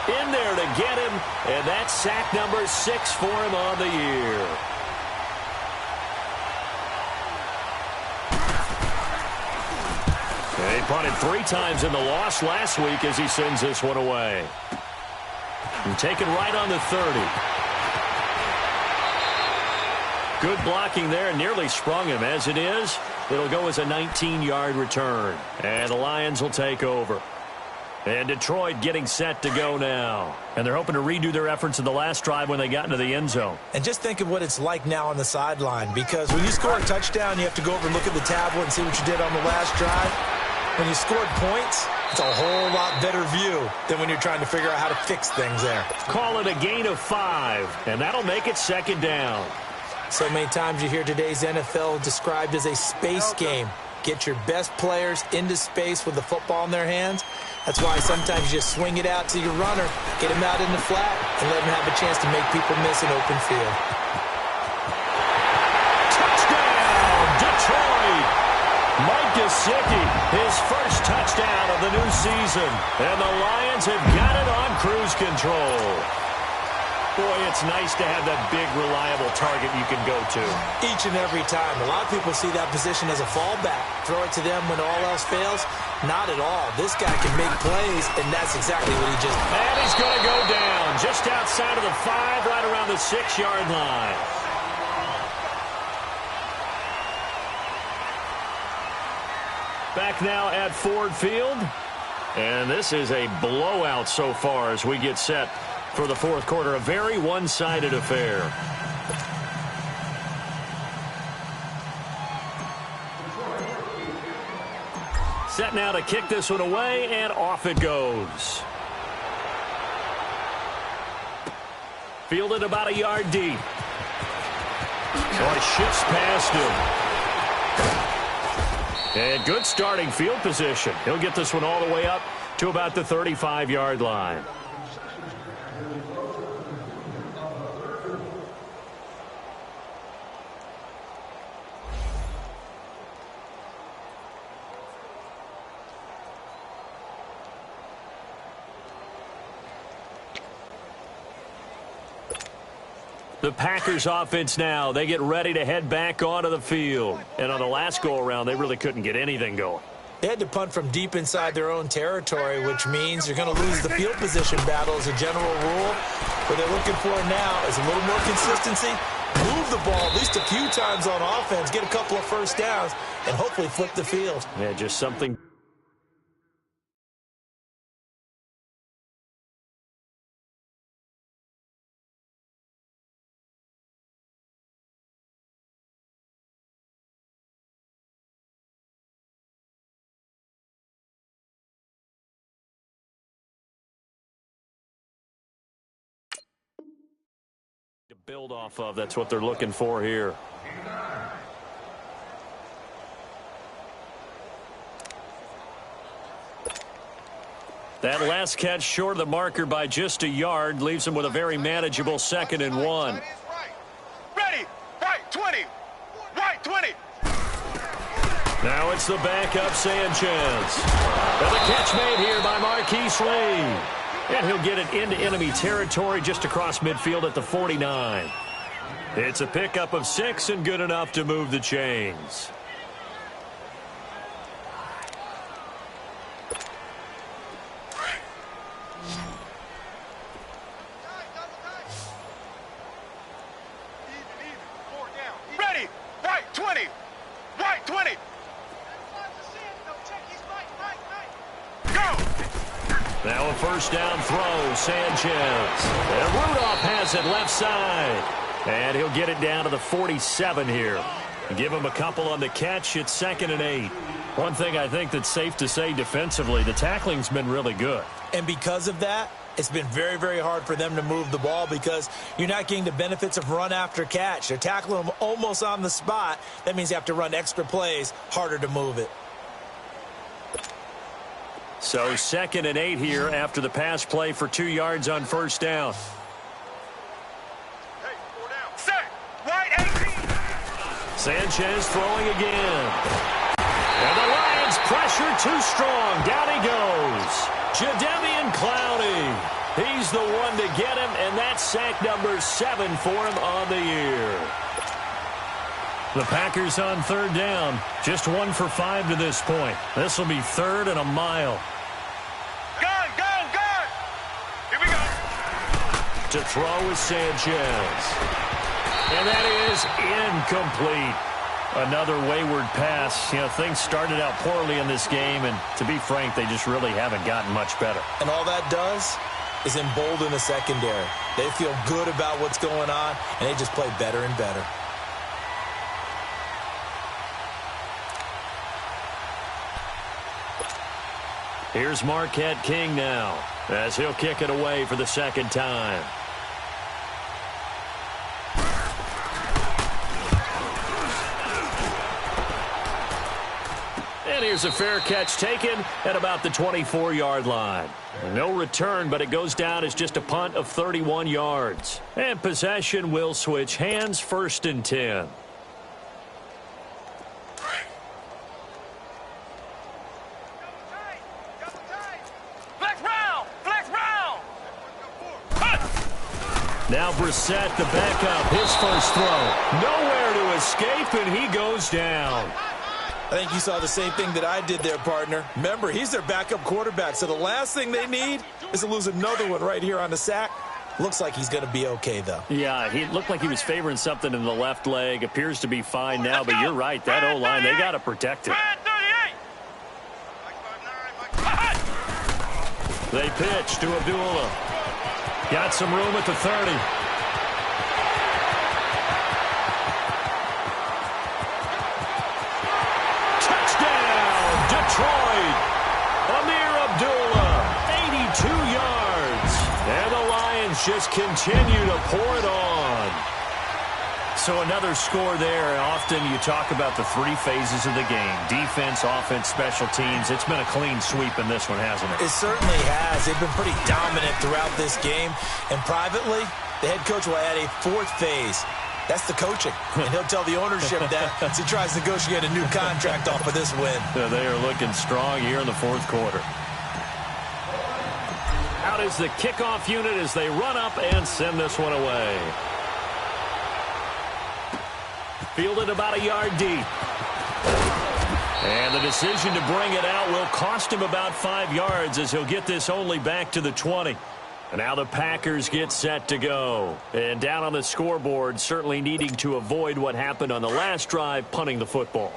in there to get him, and that's sack number 6 for him on the year. He punted 3 times in the loss last week as he sends this one away. And taken right on the 30. Good blocking there, nearly sprung him. As it is, it'll go as a 19-yard return. And the Lions will take over. And Detroit getting set to go now. And they're hoping to redo their efforts in the last drive when they got into the end zone. And just think of what it's like now on the sideline, because when you score a touchdown, you have to go over and look at the tablet and see what you did on the last drive. When you scored points, it's a whole lot better view than when you're trying to figure out how to fix things there. Call it a gain of 5, and that'll make it 2nd down. So many times you hear today's NFL described as a space game. Get your best players into space with the football in their hands. That's why sometimes you just swing it out to your runner, get him out in the flat, and let him have a chance to make people miss an open field. Touchdown, Detroit! Mike Gesicki, his first touchdown of the new season. And the Lions have got it on cruise control. Boy, it's nice to have that big, reliable target you can go to. Each and every time. A lot of people see that position as a fallback. Throw it to them when all else fails. Not at all. This guy can make plays, and that's exactly what he just did. And he's going to go down just outside of the 5, right around the 6-yard line. Back now at Ford Field. And this is a blowout so far as we get set for the 4th quarter. A very one-sided affair. Set now to kick this one away, and off it goes. Fielded about a yard deep. So it shifts past him. And good starting field position. He'll get this one all the way up to about the 35-yard line. The Packers offense now, they get ready to head back onto the field. And on the last go-around, they really couldn't get anything going. They had to punt from deep inside their own territory, which means you're going to lose the field position battle as a general rule. What they're looking for now is a little more consistency, move the ball at least a few times on offense, get a couple of first downs, and hopefully flip the field. Yeah, just something. To build off of. That's what they're looking for here. That last catch short of the marker by just a yard leaves him with a very manageable 2nd and 1. Ready, right 20, right 20. Now it's the backup Sanchez. And the catch made here by Marquise Lee. And he'll get it into enemy territory just across midfield at the 49. It's a pickup of 6 and good enough to move the chains. Ready, right 20, right 20. Go! Now a first down throw, Sanchez. And Rudolph has it left side. And he'll get it down to the 47 here. Give him a couple on the catch. It's 2nd and 8. One thing I think that's safe to say defensively, the tackling's been really good. And because of that, it's been very, very hard for them to move the ball because you're not getting the benefits of run after catch. They're tackling them almost on the spot. That means you have to run extra plays, harder to move it. So 2nd and 8 here after the pass play for 2 yards on first down. Hey, 4 down. Set. Right 18. Sanchez throwing again. And the Lions pressure too strong. Down he goes. Jadeveon Clowney. He's the one to get him, and that's sack number 7 for him on the year. The Packers on 3rd down. Just 1 for 5 to this point. This will be 3rd and a mile. Gun. Here we go. To throw is Sanchez. And that is incomplete. Another wayward pass. You know, things started out poorly in this game, and to be frank, they just really haven't gotten much better. And all that does is embolden the secondary. They feel good about what's going on, and they just play better and better. Here's Marquette King now, as he'll kick it away for the 2nd time. And here's a fair catch taken at about the 24-yard line. No return, but it goes down as just a punt of 31 yards. And possession will switch hands, 1st and 10. Now Brissett, the backup, his first throw. Nowhere to escape, and he goes down. I think you saw the same thing that I did there, partner. Remember, he's their backup quarterback, so the last thing they need is to lose another one right here on the sack. Looks like he's going to be okay, though. Yeah, he looked like he was favoring something in the left leg. Appears to be fine now, but you're right. That O-line, they got to protect it. They pitch to Abdullah. Got some room at the 30. Touchdown, Detroit. Amir Abdullah, 82 yards. And the Lions just continue to pour it on. So another score there. Often you talk about the 3 phases of the game. Defense, offense, special teams. It's been a clean sweep in this one, hasn't it? It certainly has. They've been pretty dominant throughout this game. And privately, the head coach will add a 4th phase. That's the coaching. And he'll tell the ownership that as he tries to negotiate a new contract off of this win. So they are looking strong here in the 4th quarter. Out is the kickoff unit as they run up and send this one away. Fielded about a yard deep. And the decision to bring it out will cost him about 5 yards as he'll get this only back to the 20. And now the Packers get set to go. And down on the scoreboard, certainly needing to avoid what happened on the last drive, punting the football.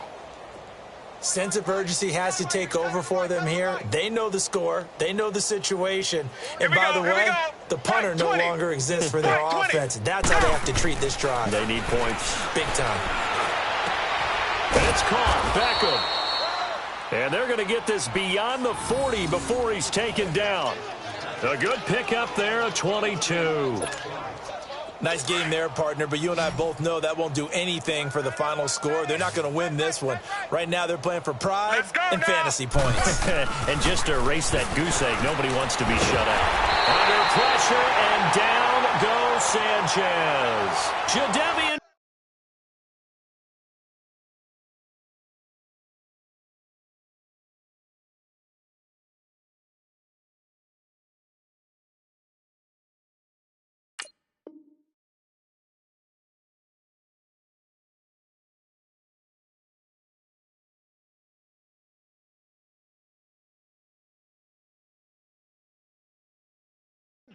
Sense of urgency has to take over for them here. They know the score. They know the situation. And by the way, the punter no longer exists for their offense. That's how they have to treat this drive. They need points. Big time. And it's caught. Beckham. And they're going to get this beyond the 40 before he's taken down. A good pickup there, a 22. Nice game there, partner, but you and I both know that won't do anything for the final score. They're not going to win this one. Right now, they're playing for pride and fantasy points. And just to erase that goose egg, nobody wants to be shut out. Under pressure, and down goes Sanchez. Jadeveon.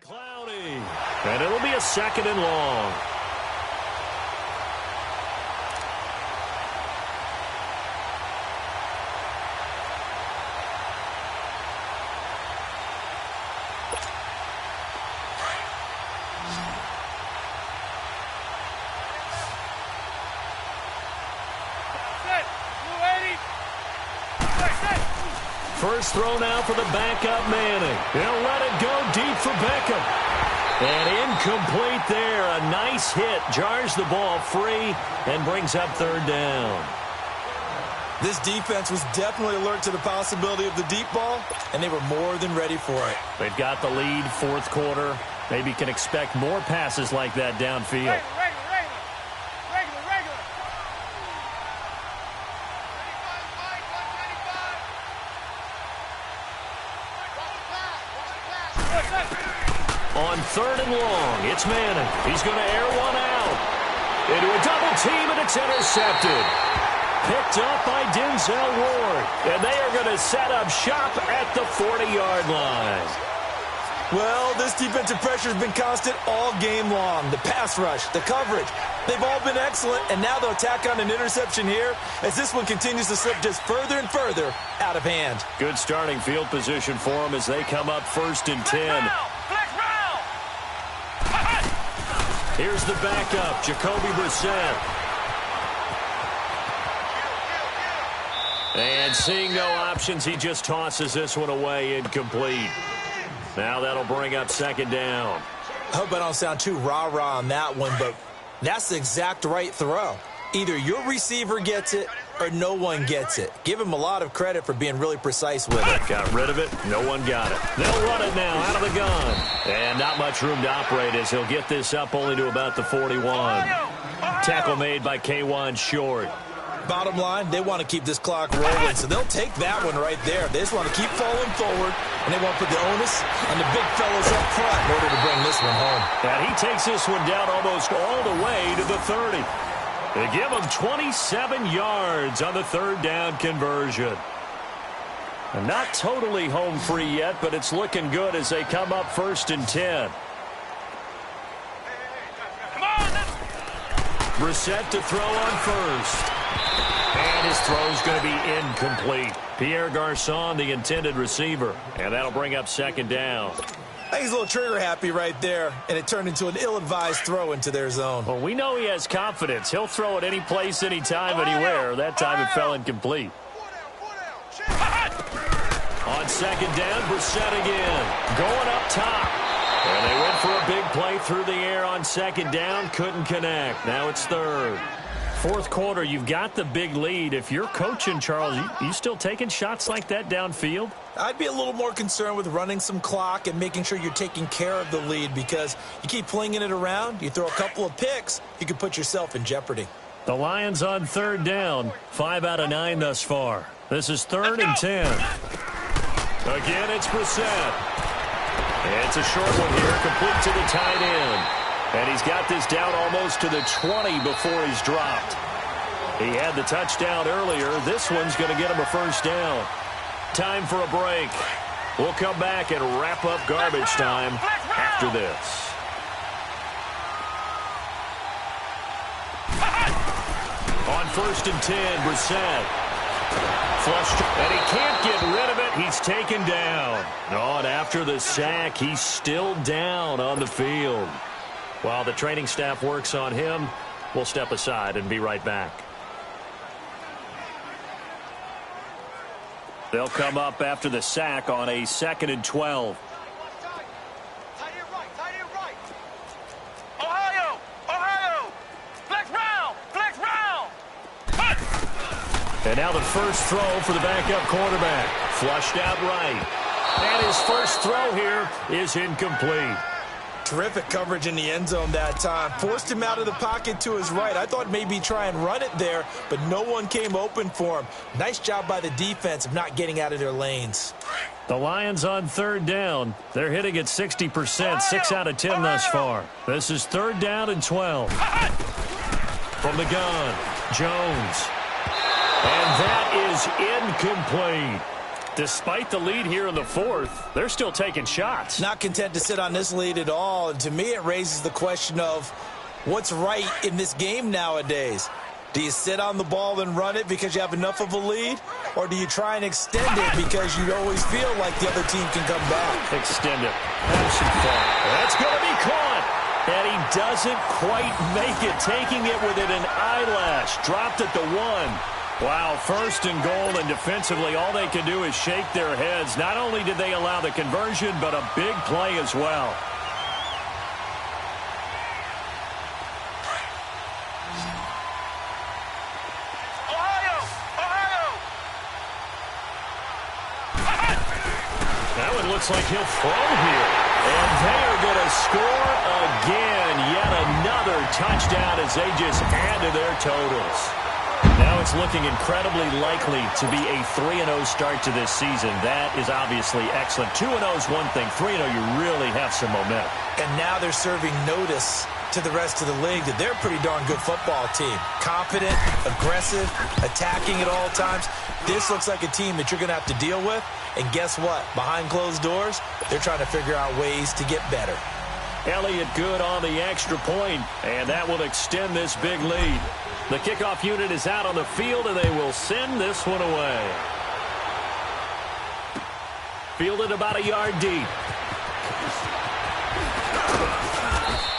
Clowney. And it'll be a 2nd and long. First throw now for the backup Manning. He'll let it go deep for Beckham. And incomplete there. A nice hit. Jars the ball free and brings up 3rd down. This defense was definitely alert to the possibility of the deep ball, and they were more than ready for it. They've got the lead, fourth quarter. Maybe can expect more passes like that downfield. Regular. On third and long, it's Manning. He's going to air one out. Into a double team, and it's intercepted. Picked up by Denzel Ward. And they are going to set up shop at the 40-yard line. Well, this defensive pressure has been constant all game long. The pass rush, the coverage, they've all been excellent, and now they'll tack on an interception here as this one continues to slip just further and further out of hand. Good starting field position for them as they come up first and 10. Here's the backup, Jacoby Brissett. And seeing no options, he just tosses this one away incomplete. Now that'll bring up second down. I hope I don't sound too rah-rah on that one, but that's the exact right throw. Either your receiver gets it or no one gets it. Give him a lot of credit for being really precise with it. Got rid of it. No one got it. They'll run it now out of the gun. And not much room to operate as he'll get this up only to about the 41. Tackle made by K1 Short. Bottom line, they want to keep this clock rolling, so they'll take that one right there. They just want to keep falling forward, and they want to put the onus on the big fellas up front in order to bring this one home. And he takes this one down almost all the way to the 30. They give him 27 yards on the third down conversion. And not totally home free yet, but it's looking good as they come up first and 10. Brissett to throw on first. And his throw's going to be incomplete. Pierre Garçon, the intended receiver. And that'll bring up second down. I think he's a little trigger happy right there, and it turned into an ill-advised throw into their zone. Well, we know he has confidence. He'll throw it any place, anytime, anywhere. That time it fell incomplete. On second down, Brissett again. Going up top. And they went for a big play through the air on second down. Couldn't connect. Now it's third. Fourth quarter, you've got the big lead. If you're coaching, Charles, you still taking shots like that downfield? I'd be a little more concerned with running some clock and making sure you're taking care of the lead, because you keep flinging it around, you throw a couple of picks, you could put yourself in jeopardy. The Lions on third down, 5 out of 9 thus far. This is third and 10. Again, it's Brissett. It's a short one here, complete to the tight end. And he's got this down almost to the 20 before he's dropped. He had the touchdown earlier. This one's going to get him a first down. Time for a break. We'll come back and wrap up garbage time after this. On first and 10, Brissett. Flushed, and he can't get rid of it. He's taken down. Oh, and after the sack, he's still down on the field. While the training staff works on him, we'll step aside and be right back. They'll come up after the sack on a 2nd and 12. And now the first throw for the backup quarterback. Flushed out right. And his first throw here is incomplete. Terrific coverage in the end zone that time. Forced him out of the pocket to his right. I thought maybe try and run it there, but no one came open for him. Nice job by the defense of not getting out of their lanes. The Lions on third down. They're hitting at 60%, 6 out of 10 thus far. This is third down and 12. From the gun, Jones. And that is incomplete. Despite the lead here in the fourth, they're still taking shots. Not content to sit on this lead at all. And to me, it raises the question of what's right in this game nowadays. Do you sit on the ball and run it because you have enough of a lead? Or do you try and extend it because you always feel like the other team can come back? Extend it. Have some fun. That's going to be caught. And he doesn't quite make it, taking it within an eyelash. Dropped at the 1. Wow, first and goal, and defensively all they can do is shake their heads. Not only did they allow the conversion, but a big play as well. it looks like he'll throw here. And they are going to score again. Yet another touchdown as they just add to their totals. Now it's looking incredibly likely to be a 3-0 start to this season. That is obviously excellent. 2-0 is one thing. 3-0, you really have some momentum. And now they're serving notice to the rest of the league that they're a pretty darn good football team. Confident, aggressive, attacking at all times. This looks like a team that you're going to have to deal with. And guess what? Behind closed doors, they're trying to figure out ways to get better. Elliott good on the extra point, and that will extend this big lead. The kickoff unit is out on the field, and they will send this one away. Fielded about a yard deep.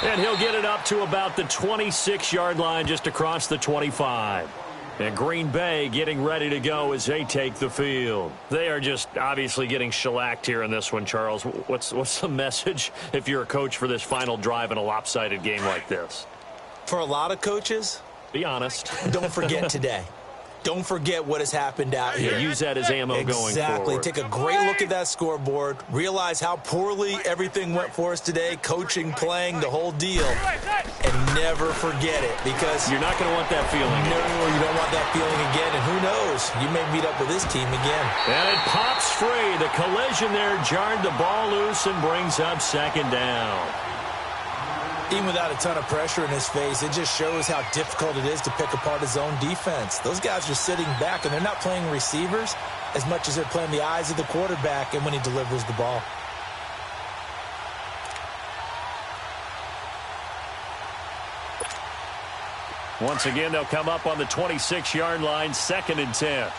And he'll get it up to about the 26-yard line, just across the 25. And Green Bay getting ready to go as they take the field. They are just obviously getting shellacked here in this one, Charles. What's the message if you're a coach for this final drive in a lopsided game like this? For a lot of coaches, be honest. Don't forget today. Don't forget what has happened out here. Use that as ammo going forward. Exactly. Take a great look at that scoreboard. Realize how poorly everything went for us today. Coaching, playing, the whole deal. And never forget it, because you're not going to want that feeling. No, you don't want that feeling again. And who knows? You may meet up with this team again. And it pops free. The collision there jarred the ball loose and brings up second down. Even without a ton of pressure in his face, it just shows how difficult it is to pick apart his own defense. Those guys are sitting back, and they're not playing receivers as much as they're playing the eyes of the quarterback and when he delivers the ball. Once again, they'll come up on the 26-yard line, 2nd and 10.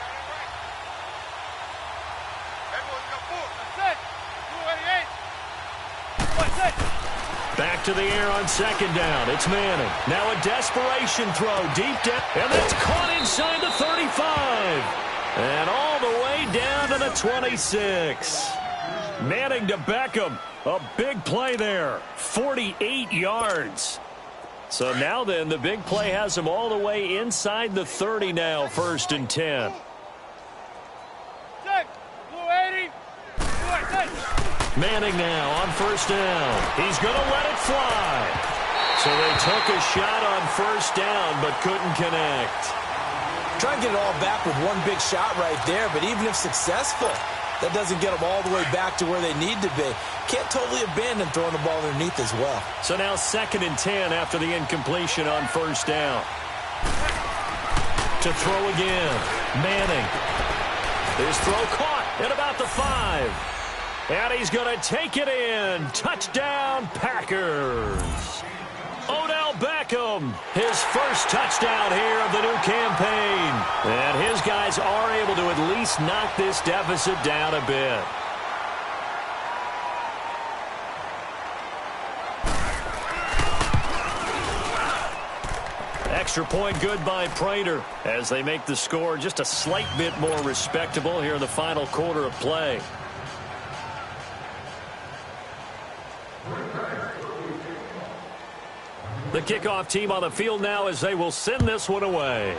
Back to the air on 2nd down. It's Manning. Now a desperation throw deep down. And that's caught inside the 35. And all the way down to the 26. Manning to Beckham. A big play there. 48 yards. So now then, the big play has him all the way inside the 30 now, 1st and 10. Manning now on 1st down. He's going to let it fly. So they took a shot on 1st down but couldn't connect. Try and get it all back with one big shot right there, but even if successful, that doesn't get them all the way back to where they need to be. Can't totally abandon throwing the ball underneath as well. So now 2nd and 10 after the incompletion on 1st down. To throw again. Manning. His throw caught at about the 5. And he's going to take it in. Touchdown, Packers. Odell Beckham, his first touchdown here of the new campaign. And his guys are able to at least knock this deficit down a bit. Extra point good by Prater as they make the score just a slight bit more respectable here in the final quarter of play. The kickoff team on the field now as they will send this one away.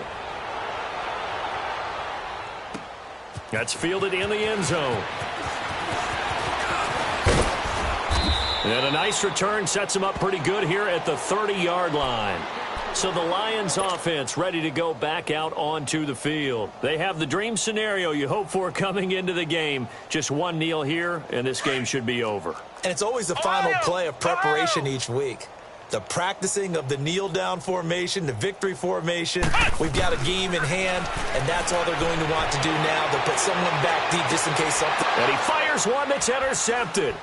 That's fielded in the end zone. And a nice return sets him up pretty good here at the 30-yard line. So the Lions offense ready to go back out onto the field. They have the dream scenario you hope for coming into the game. Just one kneel here, and this game should be over. And it's always the final play of preparation each week. The practicing of the kneel-down formation, the victory formation. We've got a game in hand, and that's all they're going to want to do now. They'll put someone back deep just in case something. And he fires one that's intercepted.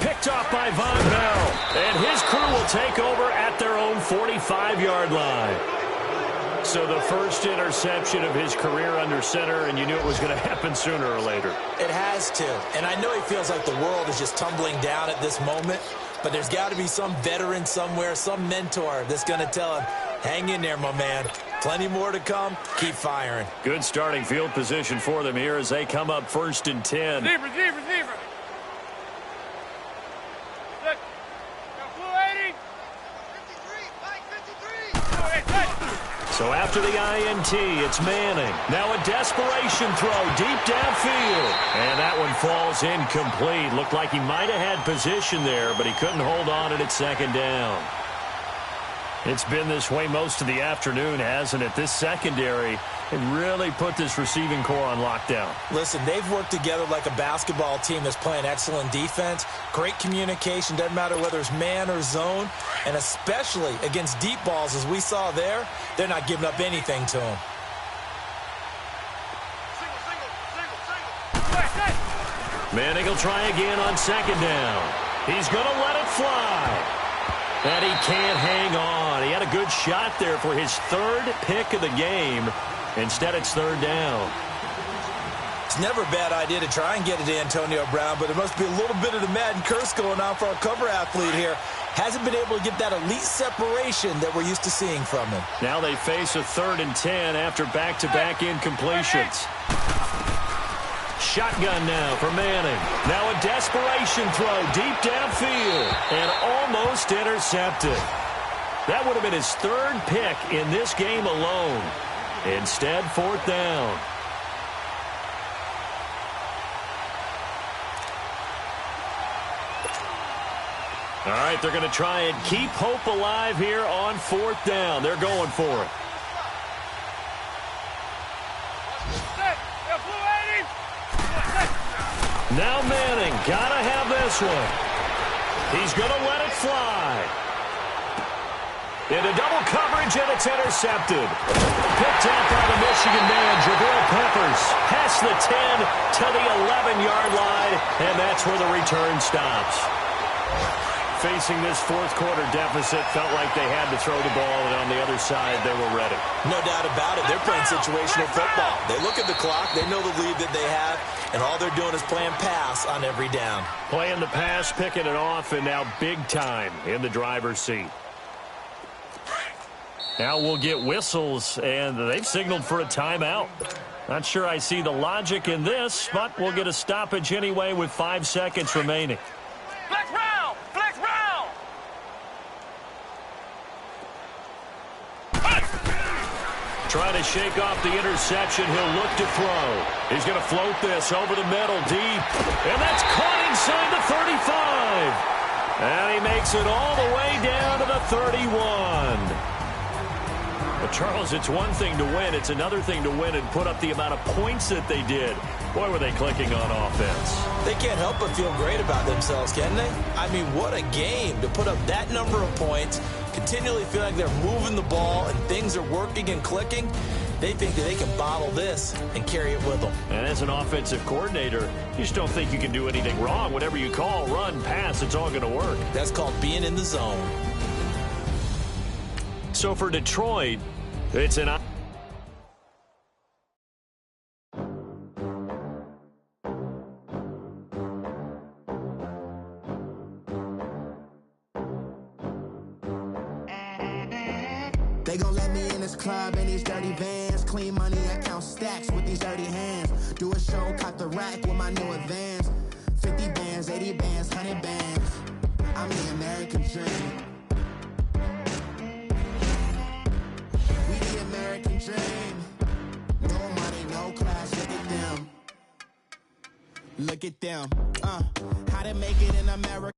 Picked off by Von Bell. And his crew will take over at their own 45-yard line. So the first interception of his career under center, and you knew it was going to happen sooner or later. It has to. And I know he feels like the world is just tumbling down at this moment. But there's got to be some veteran somewhere, some mentor that's going to tell him, hang in there, my man. Plenty more to come. Keep firing. Good starting field position for them here as they come up 1st and 10. Receiver. So after the INT, it's Manning. Now a desperation throw deep downfield. And that one one falls incomplete. Looked like he might have had position there, but he couldn't hold on at second down. It's been this way most of the afternoon, hasn't it? This secondary can really put this receiving core on lockdown. Listen, they've worked together like a basketball team that's playing excellent defense. Great communication, doesn't matter whether it's man or zone. And especially against deep balls, as we saw there, they're not giving up anything to them. Manning will try again on second down. He's going to let it fly. And he can't hang on. He had a good shot there for his third pick of the game. Instead, it's third down. It's never a bad idea to try and get it to Antonio Brown, but it must be a little bit of the Madden curse going on for our cover athlete here. Hasn't been able to get that elite separation that we're used to seeing from him. Now they face a 3rd and 10 after back-to-back incompletions. Shotgun now for Manning. Now a desperation throw deep downfield and almost intercepted. That would have been his 3rd pick in this game alone. Instead, 4th down. All right, they're going to try and keep hope alive here on 4th down. They're going for it. Now Manning, gotta have this one. He's gonna let it fly. Into double coverage, and it's intercepted. Picked out by the Michigan man, Jabril Peppers. Past the 10 to the 11-yard line, and that's where the return stops. Facing this 4th quarter deficit, felt like they had to throw the ball, and on the other side, they were ready. No doubt about it. They're playing situational football. They look at the clock. They know the lead that they have, and all they're doing is playing pass on every down. Playing the pass, picking it off, and now big time in the driver's seat. Now we'll get whistles, and they've signaled for a timeout. Not sure I see the logic in this, but we'll get a stoppage anyway with 5 seconds remaining. Flex round! Flex round! Trying to shake off the interception. He'll look to throw. He's going to float this over the middle deep. And that's caught inside the 35. And he makes it all the way down to the 31. But Charles, it's one thing to win. It's another thing to win and put up the amount of points that they did. Boy, were they clicking on offense. They can't help but feel great about themselves, can they? I mean, what a game to put up that number of points, continually feel like they're moving the ball and things are working and clicking. They think that they can bottle this and carry it with them. And as an offensive coordinator, you just don't think you can do anything wrong. Whatever you call, run, pass, it's all going to work. That's called being in the zone. So for Detroit, it's an... They gon' let me in this club in these dirty vans. Clean money, I count stacks with these dirty hands. Do a show, cop the rack with my new advance. 50 bands, 80 bands, 100 bands. I'm the American dream. We the American dream. No money, no class, look at them. Look at them, how to make it in America.